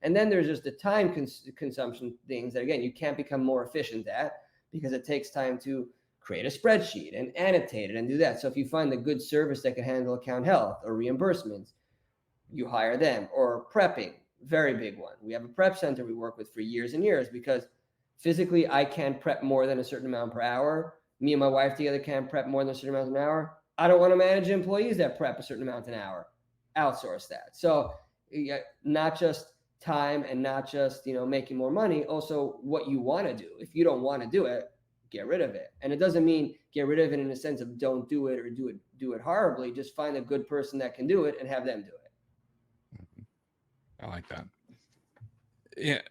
And then there's just the time consumption things that, again, you can't become more efficient at, because it takes time to create a spreadsheet and annotate it and do that. So if you find a good service that can handle account health or reimbursements, you hire them. Or prepping, very big one. We have a prep center we work with for years and years, because physically I can't prep more than a certain amount per hour. Me and my wife together can't prep more than a certain amount an hour. I don't want to manage employees that prep a certain amount an hour. Outsource that. So not just time and not just, making more money, also what you want to do. If you don't want to do it, get rid of it. And it doesn't mean get rid of it in the sense of don't do it or do it horribly. Just find a good person that can do it and have them do it. I like that. Yeah.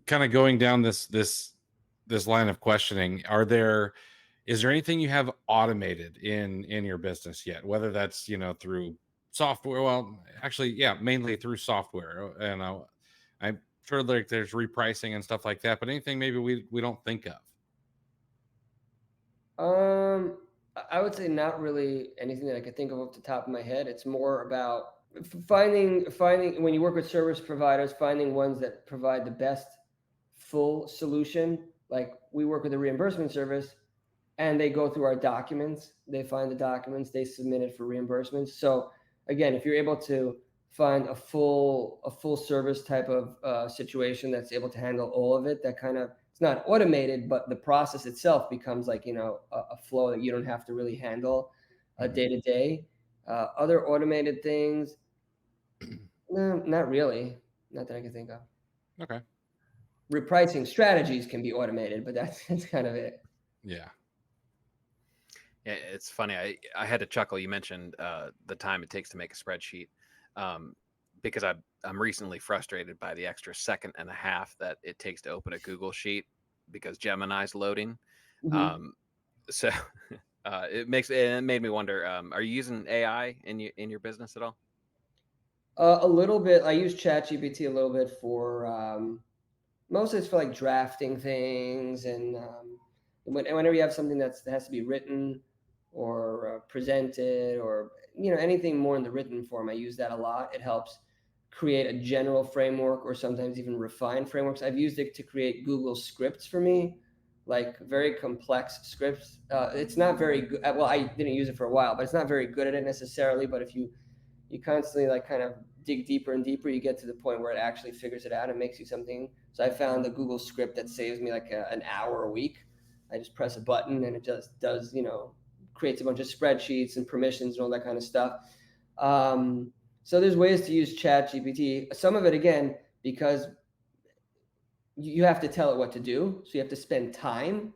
Kind of going down this line of questioning, is there anything you have automated in your business yet, whether that's through software? Well, actually, yeah, mainly through software. And I'm sure like there's repricing and stuff like that, but anything maybe we don't think of. I would say not really anything that I could think of off the top of my head. It's more about finding when you work with service providers, finding ones that provide the best full solution. Like we work with a reimbursement service, and they go through our documents. They find the documents, they submit it for reimbursements. So again, if you're able to find a full service type of situation that's able to handle all of it, that kind of it's not automated, but the process itself becomes like a flow that you don't have to really handle day to day. Other automated things, no, not really, not that I can think of. Okay. Repricing strategies can be automated, but that's kind of it. Yeah. Yeah, it's funny. I had to chuckle. You mentioned the time it takes to make a spreadsheet, because I'm recently frustrated by the extra second and a half that it takes to open a Google sheet because Gemini's loading. Mhm. So it made me wonder. Are you using AI in your business at all? A little bit. I use ChatGPT a little bit for mostly it's for like drafting things, and whenever you have something that has to be written or presented, or anything more in the written form, I use that a lot. It helps create a general framework, or sometimes even refine frameworks. I've used it to create Google scripts for me, like very complex scripts. It's not very good. Well, I didn't use it for a while, but it's not very good at it necessarily. But if you constantly like kind of dig deeper and deeper, you get to the point where it actually figures it out and makes you something. So I found a Google script that saves me like an hour a week. I just press a button and it just does, creates a bunch of spreadsheets and permissions and all that kind of stuff. So there's ways to use Chat GPT. Some of it, again, because you have to tell it what to do. So you have to spend time.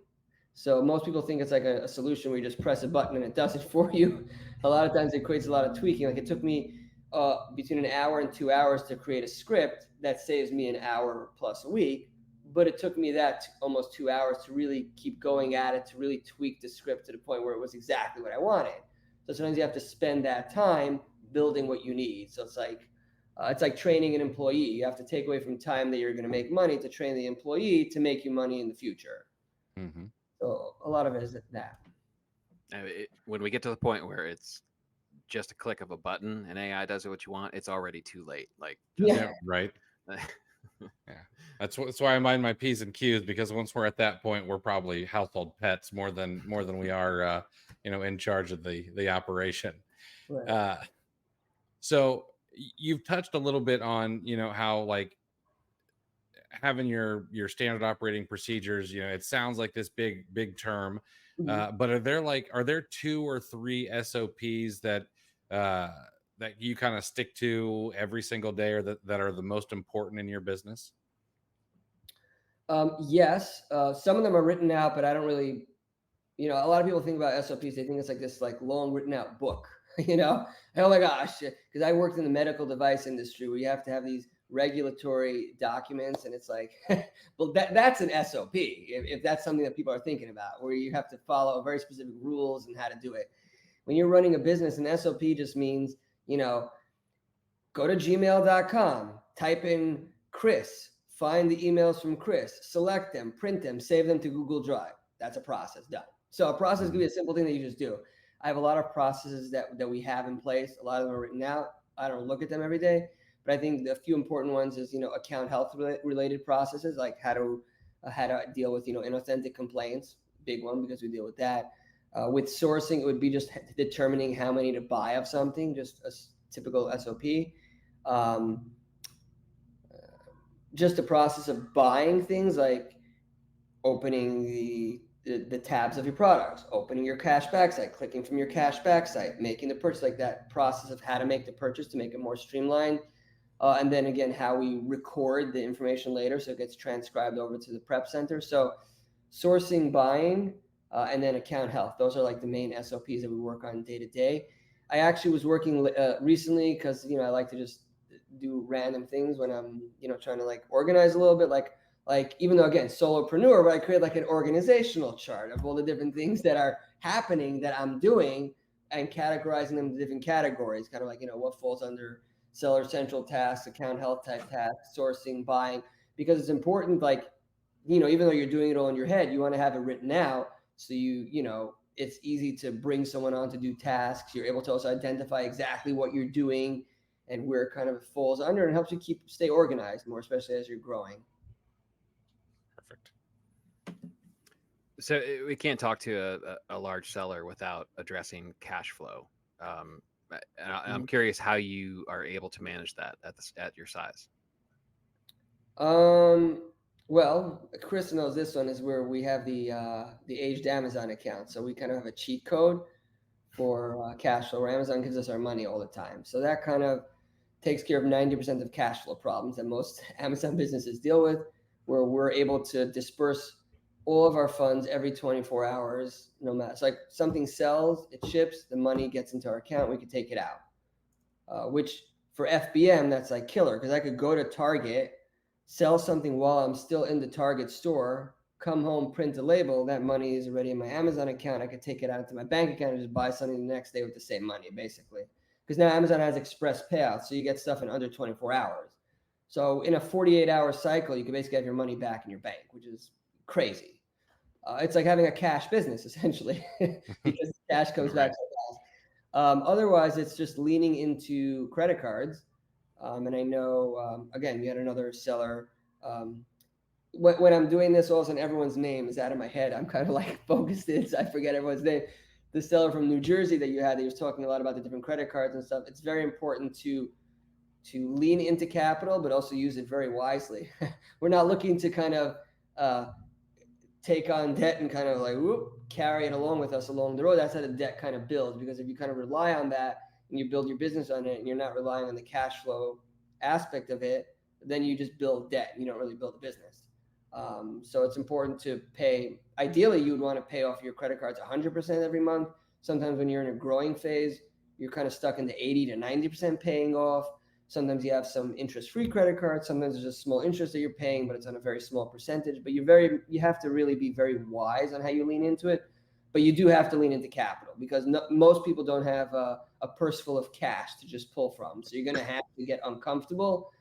So most people think it's like a solution where you just press a button and it does it for you. A lot of times it creates a lot of tweaking. Like it took me between an hour and 2 hours to create a script that saves me an hour plus a week. But it took me almost 2 hours to really keep going at it, to really tweak the script to the point where it was exactly what I wanted. So sometimes you have to spend that time building what you need. So it's like training an employee. You have to take away from time that you're going to make money to train the employee to make you money in the future. Mm-hmm. So a lot of it is that. When we get to the point where it's just a click of a button and AI does what you want, it's already too late. Like, yeah, right. Yeah, that's why I mind my P's and Q's, because once we're at that point, we're probably household pets more than we are, in charge of the operation. Right. So you've touched a little bit on, how like having your standard operating procedures, it sounds like this big term, but are there 2 or 3 SOPs that you kind of stick to every single day, or that are the most important in your business? Yes, some of them are written out, but I don't really, a lot of people think about SOPs. They think it's like this like long written out book, and oh my gosh, because I worked in the medical device industry where you have to have these regulatory documents, and it's like, well, that's an SOP if that's something that people are thinking about, where you have to follow very specific rules and how to do it. When you're running a business, an SOP just means, go to gmail.com, type in Chris, find the emails from Chris, select them, print them, save them to Google Drive. That's a process done. So a process can be a simple thing that you just do. I have a lot of processes that we have in place. A lot of them are written out. I don't look at them every day, but I think the few important ones is, account health related processes, like how to deal with, inauthentic complaints, big one because we deal with that. With sourcing, it would be just determining how many to buy of something, just a typical SOP. Just the process of buying things, like opening the tabs of your products, opening your cashback site, clicking from your cashback site, making the purchase, like that process of how to make the purchase to make it more streamlined. And then again, how we record the information later so it gets transcribed over to the prep center. So sourcing, buying, and then account health. Those are like the main SOPs that we work on day to day. I actually was working recently because, I like to just do random things when I'm, trying to like organize a little bit, like even though again solopreneur, but I create like an organizational chart of all the different things that are happening that I'm doing and categorizing them into different categories, kind of like what falls under seller central tasks, account health type tasks, sourcing, buying, because it's important. Like even though you're doing it all in your head, you want to have it written out so it's easy to bring someone on to do tasks. You're able to also identify exactly what you're doing and where kind of it falls under, and helps you stay organized more, especially as you're growing. Perfect. So we can't talk to a large seller without addressing cash flow. And I'm curious how you are able to manage that at your size. Well, Chris knows this one is where we have the aged Amazon account. So we kind of have a cheat code for cash flow, where Amazon gives us our money all the time. So that kind of takes care of 90% of cash flow problems that most Amazon businesses deal with, where we're able to disperse all of our funds every 24 hours, no matter. It's like something sells, it ships, the money gets into our account, we can take it out. Which for FBM, that's like killer, because I could go to Target, sell something while I'm still in the Target store, come home, print a label, that money is already in my Amazon account. I could take it out to my bank account and just buy something the next day with the same money, basically. Because now Amazon has express payouts, so you get stuff in under 24 hours. So in a 48-hour cycle, you can basically have your money back in your bank, which is crazy. It's like having a cash business, essentially, because cash comes back so fast. Otherwise, it's just leaning into credit cards. And I know, again, we had another seller. When I'm doing this, all of a sudden everyone's name is out of my head. I'm kind of like focused in, so I forget everyone's name. The seller from New Jersey that you had, he was talking a lot about the different credit cards and stuff. It's very important to lean into capital, but also use it very wisely. We're not looking to kind of take on debt and kind of like carry it along with us along the road. That's how the debt kind of builds, because if you kind of rely on that and you build your business on it and you're not relying on the cash flow aspect of it, then you just build debt and you don't really build a business. So it's important to pay. Ideally, you would want to pay off your credit cards 100% every month. Sometimes when you're in a growing phase, you're kind of stuck in the 80 to 90% paying off. Sometimes you have some interest-free credit cards. Sometimes there's a small interest that you're paying, but it's on a very small percentage. But you have to really be very wise on how you lean into it. But you do have to lean into capital, because most people don't have a purse full of cash to just pull from. So you're going to have to get uncomfortable,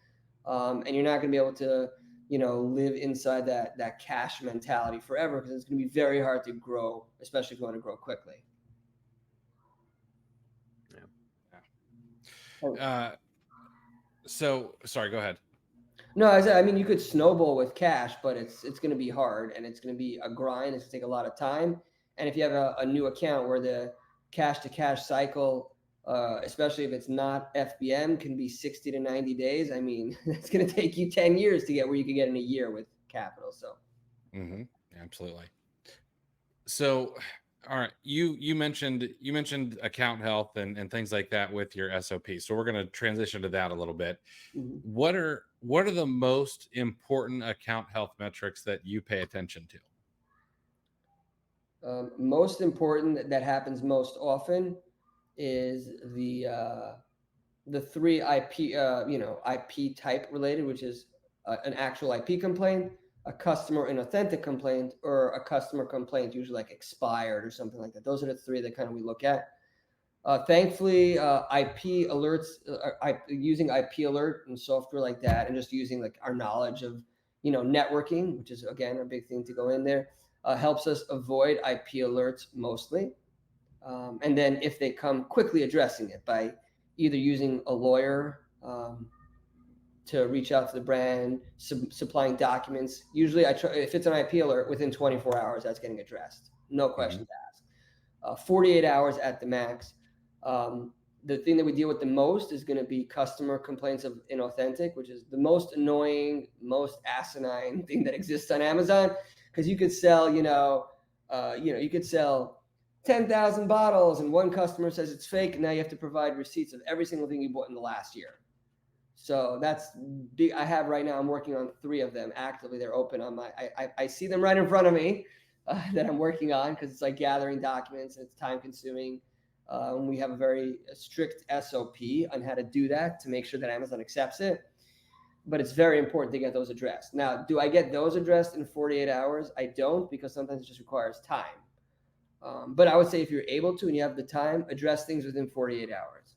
and you're not going to be able to, live inside that cash mentality forever, because it's going to be very hard to grow, especially if you want to grow quickly. So sorry, go ahead. No, I mean, you could snowball with cash, but it's going to be hard, and it's going to be a grind. It's going to take a lot of time. And if you have a new account where the cash to cash cycle, especially if it's not FBM, can be 60 to 90 days. I mean, it's going to take you 10 years to get where you could get in a year with capital. So, absolutely. So, all right, you mentioned account health and things like that with your SOP. So we're going to transition to that a little bit. What are the most important account health metrics that you pay attention to? Most important, that happens most often, is the 3 IP IP type related, which is an actual IP complaint, a customer inauthentic complaint, or a customer complaint usually like expired or something like that. Those are the 3 that kind of we look at. Thankfully, IP alerts, using IP alert and software like that, and just using like our knowledge of networking, which is again a big thing to go in there, helps us avoid IP alerts mostly. And then if they come, quickly addressing it by either using a lawyer to reach out to the brand, supplying documents. Usually if it's an IP alert, within 24 hours, that's getting addressed. No questions asked. 48 hours at the max. The thing that we deal with the most is going to be customer complaints of inauthentic, which is the most annoying, most asinine thing that exists on Amazon, because you could sell, you could sell 10,000 bottles and one customer says it's fake, and now you have to provide receipts of every single thing you bought in the last year. So that's big. I have right now, I'm working on 3 of them actively. They're open on I see them right in front of me that I'm working on, because it's like gathering documents and it's time consuming. We have a very strict SOP on how to do that to make sure that Amazon accepts it. But it's very important to get those addressed. Now, do I get those addressed in 48 hours? I don't, because sometimes it just requires time. But I would say if you're able to and you have the time, address things within 48 hours.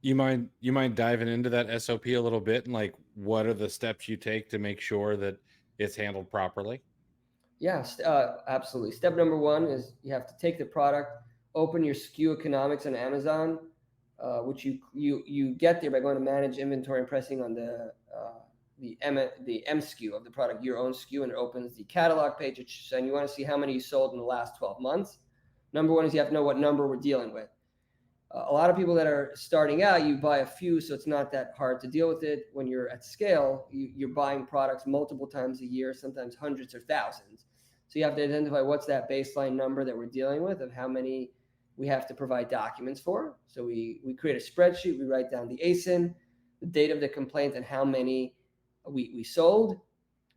You mind diving into that SOP a little bit, and like what are the steps you take to make sure that it's handled properly? Yeah, absolutely. Step number one is you have to take the product, open your SKU economics on Amazon, which you get there by going to manage inventory and pressing on the M SKU of the product, your own SKU, and it opens the catalog page. And you want to see how many you sold in the last 12 months. Number one is you have to know what number we're dealing with. A lot of people that are starting out, you buy a few, so it's not that hard to deal with it. When you're at scale, you're buying products multiple times a year, sometimes hundreds or thousands. So you have to identify what's that baseline number that we're dealing with of how many we have to provide documents for. So we create a spreadsheet, we write down the ASIN, the date of the complaint, and how many we sold.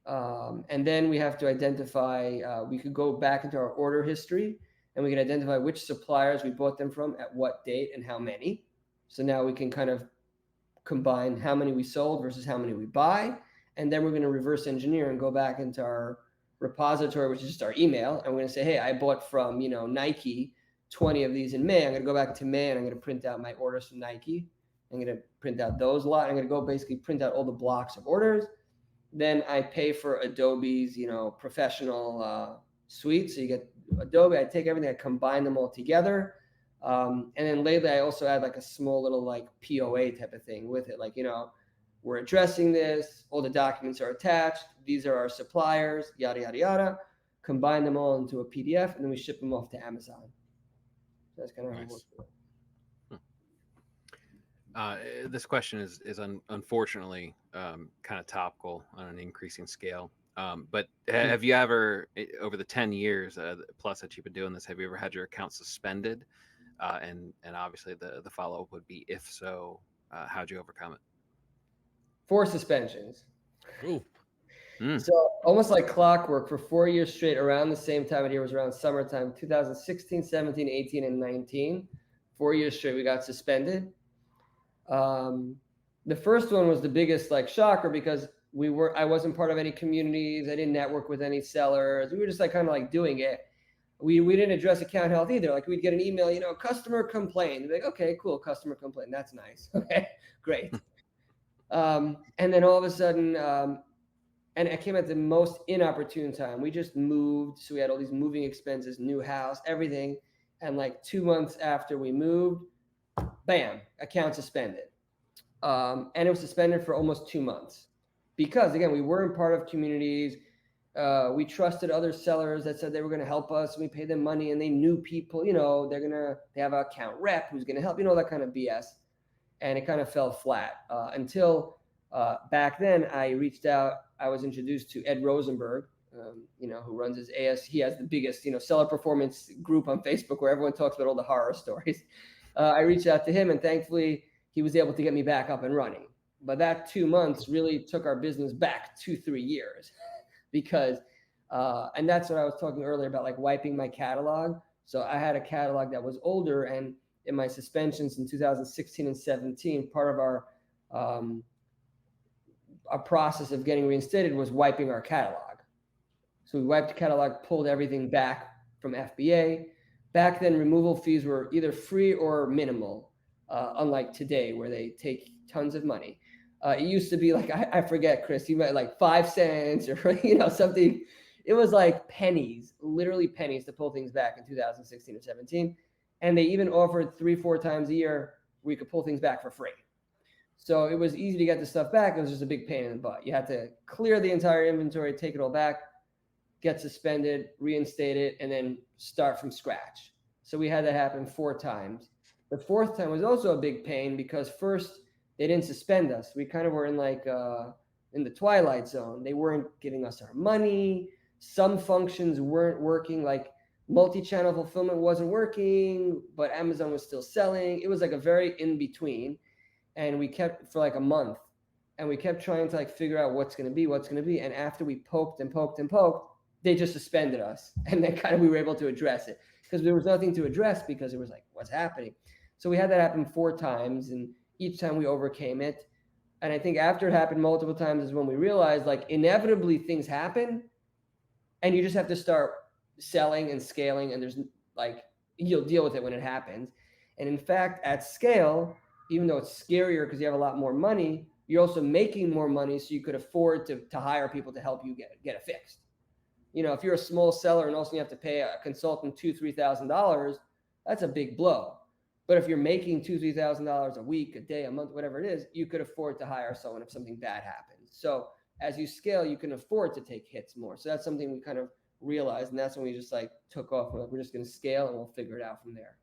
And then we have to identify, we could go back into our order history and we can identify which suppliers we bought them from at what date and how many. So now we can kind of combine how many we sold versus how many we buy. And then we're going to reverse engineer and go back into our repository, which is just our email. And we're going to say, hey, I bought from, Nike 20 of these in May. I'm going to go back to May and I'm going to print out my orders from Nike. I'm going to print out those lot. I'm going to go basically print out all the blocks of orders. Then I pay for Adobe's, professional suite. So you get Adobe, I take everything, I combine them all together. And then lately I also add like a small little like POA type of thing with it. Like, we're addressing this, all the documents are attached. These are our suppliers, yada, yada, yada. Combine them all into a PDF and then we ship them off to Amazon. So that's kind of how it works. This question is unfortunately kind of topical on an increasing scale. But have you ever, over the 10 years plus that you've been doing this, have you ever had your account suspended? And obviously the follow-up would be, if so, how'd you overcome it? 4 suspensions. Ooh. So almost like clockwork for 4 years straight around the same time of year, was around summertime, 2016, 17, 18, and 19. 4 years straight we got suspended. The first one was the biggest like shocker because I wasn't part of any communities. I didn't network with any sellers. We were just like kind of like doing it. We didn't address account health either. Like we'd get an email, customer complained. Like, okay, cool, customer complained. That's nice. Okay, great. And then all of a sudden, and it came at the most inopportune time. We just moved. So we had all these moving expenses, new house, everything. And like 2 months after we moved, bam, account suspended. And it was suspended for almost 2 months because, again, we weren't part of communities. We trusted other sellers that said they were going to help us. We paid them money and they knew people, they have an account rep who's going to help, that kind of BS. And it kind of fell flat until back then I reached out. I was introduced to Ed Rosenberg, who runs his he has the biggest, seller performance group on Facebook where everyone talks about all the horror stories. I reached out to him and thankfully he was able to get me back up and running. But that 2 months really took our business back 2-3 years because, and that's what I was talking earlier about, like wiping my catalog. So I had a catalog that was older, and in my suspensions in 2016 and 17, part of our process of getting reinstated was wiping our catalog. So we wiped the catalog, pulled everything back from FBA. Back then, removal fees were either free or minimal, unlike today where they take tons of money. It used to be like, I forget, Chris, you might like 5 cents or, something. It was like pennies, literally pennies to pull things back in 2016 or 17. And they even offered 3-4 times a year where you could pull things back for free. So it was easy to get the stuff back. It was just a big pain in the butt. You had to clear the entire inventory, take it all back, get suspended, reinstate it, and then start from scratch. So we had that happen 4 times. The 4th time was also a big pain because first they didn't suspend us. We kind of were in like in the twilight zone. They weren't giving us our money. Some functions weren't working, like multi-channel fulfillment wasn't working, but Amazon was still selling. It was like a very in-between. And we kept for like a month and we kept trying to like figure out what's going to be. And after we poked, they just suspended us. And then kind of we were able to address it because there was nothing to address because it was like, what's happening? So we had that happen 4 times and each time we overcame it. And I think after it happened multiple times is when we realized like inevitably things happen and you just have to start selling and scaling and there's like, you'll deal with it when it happens. And in fact, at scale, even though it's scarier because you have a lot more money, you're also making more money so you could afford to hire people to help you get it fixed. if you're a small seller and also you have to pay a consultant $2,000-$3,000, that's a big blow. But if you're making $2,000-$3,000 a week, a day, a month, whatever it is, you could afford to hire someone if something bad happens. So as you scale, you can afford to take hits more. So that's something we kind of realized, and that's when we just like took off. We're just going to scale and we'll figure it out from there.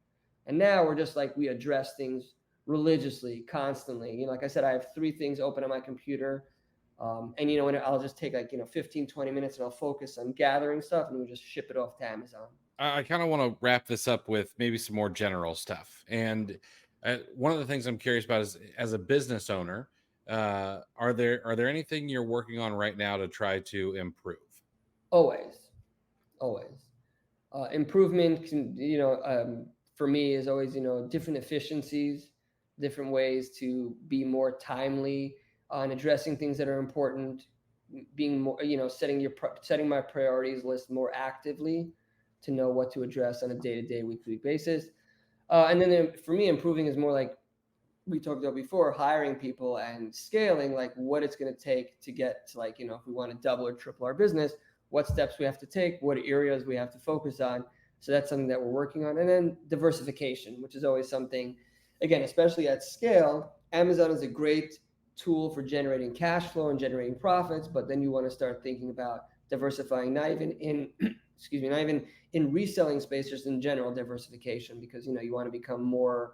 And now we're just like, we address things religiously, constantly. Like I said, I have 3 things open on my computer. And when I'll just take 15, 20 minutes and I'll focus on gathering stuff and we just ship it off to Amazon. I kind of want to wrap this up with maybe some more general stuff. And one of the things I'm curious about is, as a business owner, are there anything you're working on right now to try to improve? Always. Improvement for me is always, different efficiencies, different ways to be more timely on addressing things that are important, being more, setting my priorities list more actively to know what to address on a day-to-day, week-to-week basis. And then for me, improving is more like we talked about before, hiring people and scaling, like what it's going to take to get to if we want to double or triple our business, what steps we have to take, what areas we have to focus on. So that's something that we're working on. And then diversification, which is always something, again, especially at scale. Amazon is a great tool for generating cash flow and generating profits, but then you want to start thinking about diversifying, not even in reselling space, just in general diversification, because you want to become more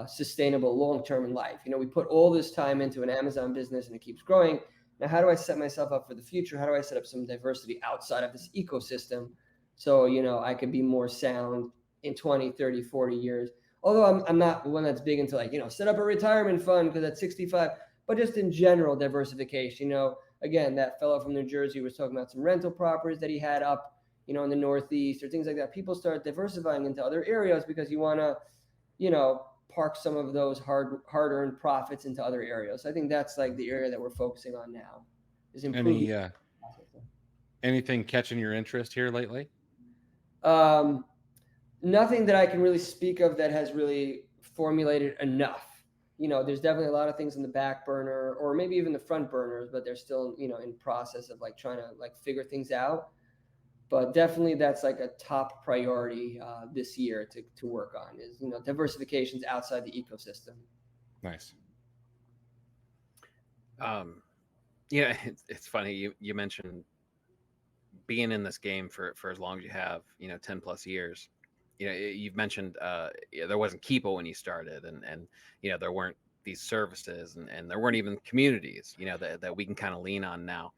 sustainable long-term in life. We put all this time into an Amazon business and it keeps growing. Now, how do I set myself up for the future? How do I set up some diversity outside of this ecosystem so I could be more sound in 20, 30, 40 years? Although I'm not one that's big into set up a retirement fund because at 65, but just in general diversification. Again, that fellow from New Jersey was talking about some rental properties that he had up in the Northeast or things like that. People start diversifying into other areas because you want to park some of those hard-earned profits into other areas. So I think that's like the area that we're focusing on now, is improving. Anything catching your interest here lately? Nothing that I can really speak of that has really formulated enough. There's definitely a lot of things in the back burner or maybe even the front burners, but they're still, in process of trying to figure things out. But definitely that's a top priority this year to work on is, diversifications outside the ecosystem. Nice. It's funny. You mentioned being in this game for as long as you have, 10 plus years. You've mentioned there wasn't Keepo when you started and there weren't these services and there weren't even communities, that we can kind of lean on now,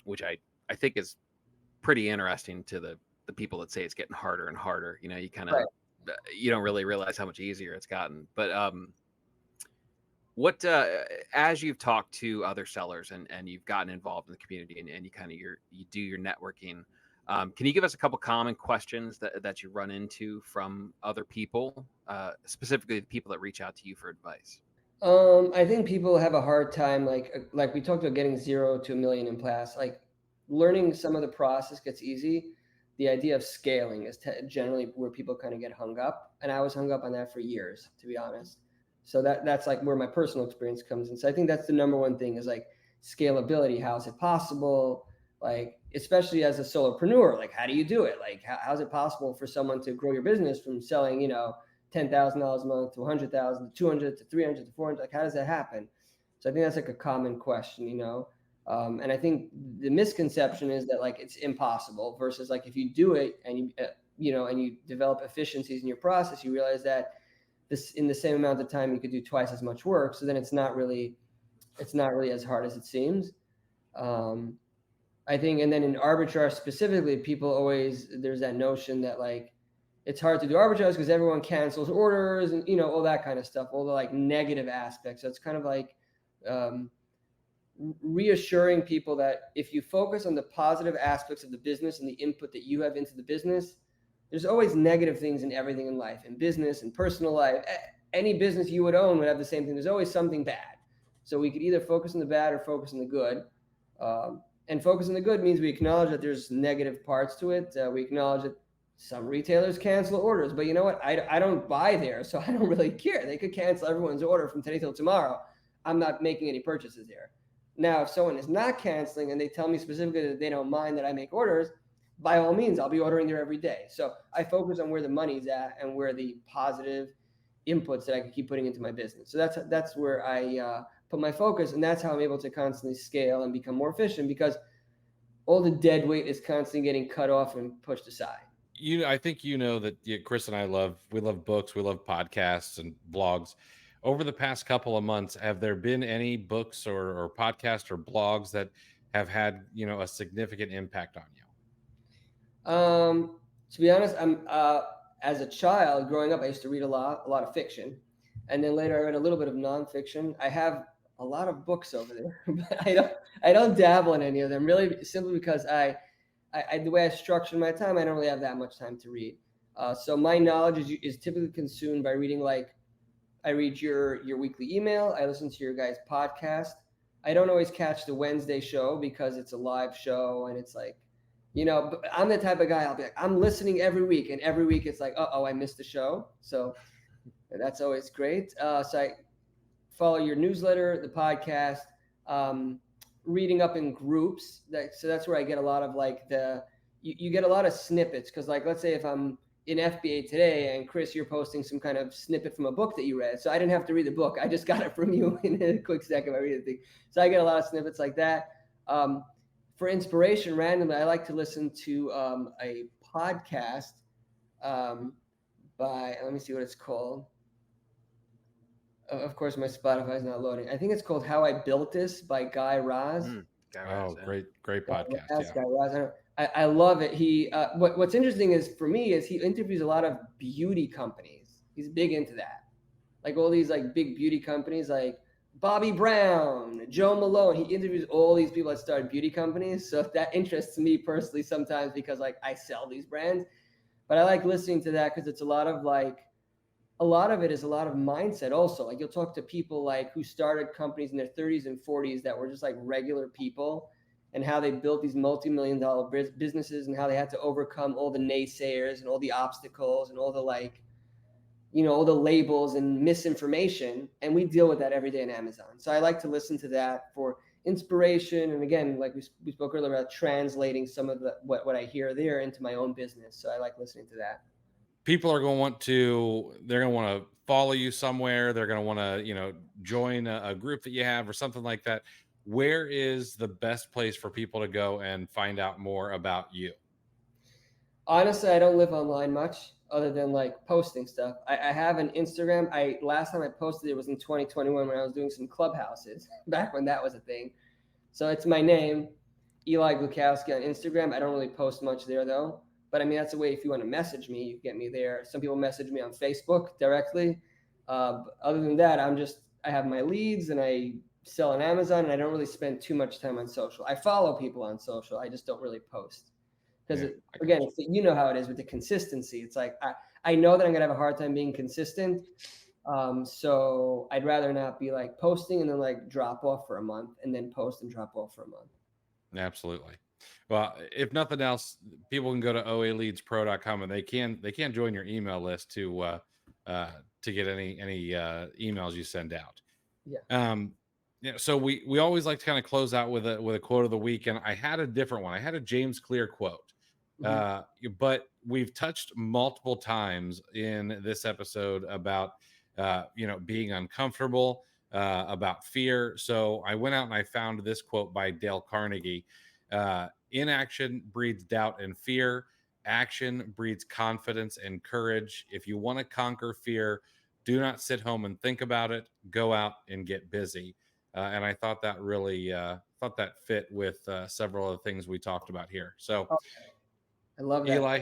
which I think is pretty interesting to the people that say it's getting harder and harder. You kind of, you don't really realize how much easier it's gotten. But what, as you've talked to other sellers and you've gotten involved in the community and you kind of, you do your networking, can you give us a couple common questions that you run into from other people, specifically the people that reach out to you for advice? I think people have a hard time, like we talked about getting 0 to 1 million in class, learning some of the process gets easy. The idea of scaling is generally where people kind of get hung up. And I was hung up on that for years, to be honest. So that's where my personal experience comes in. So I think that's the number one thing is scalability. How is it possible? Especially as a solopreneur, how do you do it? How is it possible for someone to grow your business from selling, $10,000 a month to 100,000 to 200 to 300 to 400? How does that happen? So I think that's a common question, and I think the misconception is that it's impossible versus if you do it and you develop efficiencies in your process, you realize that this in the same amount of time you could do twice as much work. So then it's not really as hard as it seems. I think, and then in arbitrage specifically, there's that notion that it's hard to do arbitrage because everyone cancels orders and all that kind of stuff, all the negative aspects. So it's kind of reassuring people that if you focus on the positive aspects of the business and the input that you have into the business, there's always negative things in everything in life, in business and personal life. Any business you would own would have the same thing. There's always something bad. So we could either focus on the bad or focus on the good. And focus on the good means we acknowledge that there's negative parts to it. We acknowledge that some retailers cancel orders, but you know what? I don't buy there, so I don't really care. They could cancel everyone's order from today till tomorrow. I'm not making any purchases there. Now, if someone is not canceling and they tell me specifically that they don't mind that I make orders, by all means, I'll be ordering there every day. So I focus on where the money's at and where the positive inputs that I can keep putting into my business. So that's where I put my focus, and that's how I'm able to constantly scale and become more efficient, because all the dead weight is constantly getting cut off and pushed aside. I think that Chris and I love books, we love podcasts and blogs. Over the past couple of months, have there been any books or podcasts or blogs that have had a significant impact on you? To be honest, I'm as a child growing up, I used to read a lot of fiction, and then later I read a little bit of nonfiction. I have a lot of books over there, but I don't dabble in any of them, really, simply because the way I structure my time, I don't really have that much time to read. So my knowledge is typically consumed by reading. Like, I read your weekly email, I listen to your guys' podcast. I don't always catch the Wednesday show because it's a live show, and it's like, but I'm the type of guy, I'll be like, I'm listening every week, and every week it's like, I missed the show. So that's always great. So I follow your newsletter, the podcast, reading up in groups. So that's where I get a lot of like you get a lot of snippets. Cause like, let's say if I'm in FBA today and Chris, you're posting some kind of snippet from a book that you read. So I didn't have to read the book. I just got it from you in a quick second. I read the thing. So I get a lot of snippets like that. For inspiration, randomly, I like to listen to a podcast by, let me see what it's called. Of course, my Spotify is not loading. I think it's called "How I Built This" by Guy Raz. Guy Raz, great podcast. Guy Raz. I love it. He what's interesting is, for me, is he interviews a lot of beauty companies. He's big into that, like all these like big beauty companies, like Bobbi Brown, Joe Malone. He interviews all these people that started beauty companies. So that interests me personally sometimes, because like I sell these brands, but I like listening to that because it's a lot of it is a lot of mindset also. Like, you'll talk to people like who started companies in their 30s and 40s that were just like regular people, and how they built these multi-million-dollar businesses, and how they had to overcome all the naysayers and all the obstacles and all the all the labels and misinformation. And we deal with that every day in Amazon. So I like to listen to that for inspiration. And again, like we spoke earlier about translating some of what I hear there into my own business. So I like listening to that. People are going to want to follow you somewhere. They're going to want to, join a group that you have or something like that. Where is the best place for people to go and find out more about you? Honestly, I don't live online much other than like posting stuff. I have an Instagram. Last time I posted it was in 2021 when I was doing some clubhouses, back when that was a thing. So it's my name, Eli Glukowski, on Instagram. I don't really post much there though. But I mean, that's a way, if you want to message me, you get me there. Some people message me on Facebook directly. Other than that, I have my leads and I sell on Amazon, and I don't really spend too much time on social. I follow people on social. I just don't really post. Because again, you know how it is with the consistency. It's like, I know that I'm going to have a hard time being consistent. So I'd rather not be like posting and then like drop off for a month and then post and drop off for a month. Absolutely. Well, if nothing else, people can go to oaleadspro.com and they can join your email list to get any emails you send out. Yeah. So we always like to kind of close out with a quote of the week, and I had a different one. I had a James Clear quote. But we've touched multiple times in this episode about being uncomfortable, about fear. So I went out and I found this quote by Dale Carnegie. Inaction breeds doubt and fear. Action breeds confidence and courage. If you want to conquer fear, do not sit home and think about it. Go out and get busy. And I thought that really fit with several of the things we talked about here. So I love that. Eli,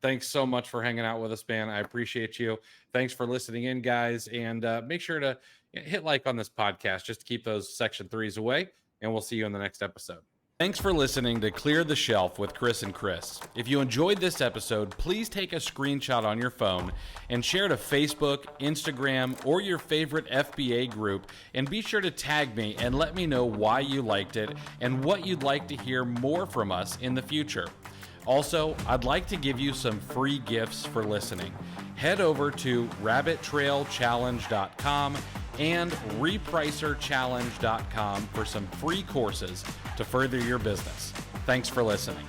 thanks so much for hanging out with us, man. I appreciate you. Thanks for listening in, guys. And make sure to hit like on this podcast just to keep those Section 3s away. And we'll see you in the next episode. Thanks for listening to Clear the Shelf with Chris and Chris. If you enjoyed this episode, please take a screenshot on your phone and share to Facebook, Instagram, or your favorite FBA group, and be sure to tag me and let me know why you liked it and what you'd like to hear more from us in the future. Also, I'd like to give you some free gifts for listening. Head over to rabbittrailchallenge.com and repricerchallenge.com for some free courses to further your business. Thanks for listening.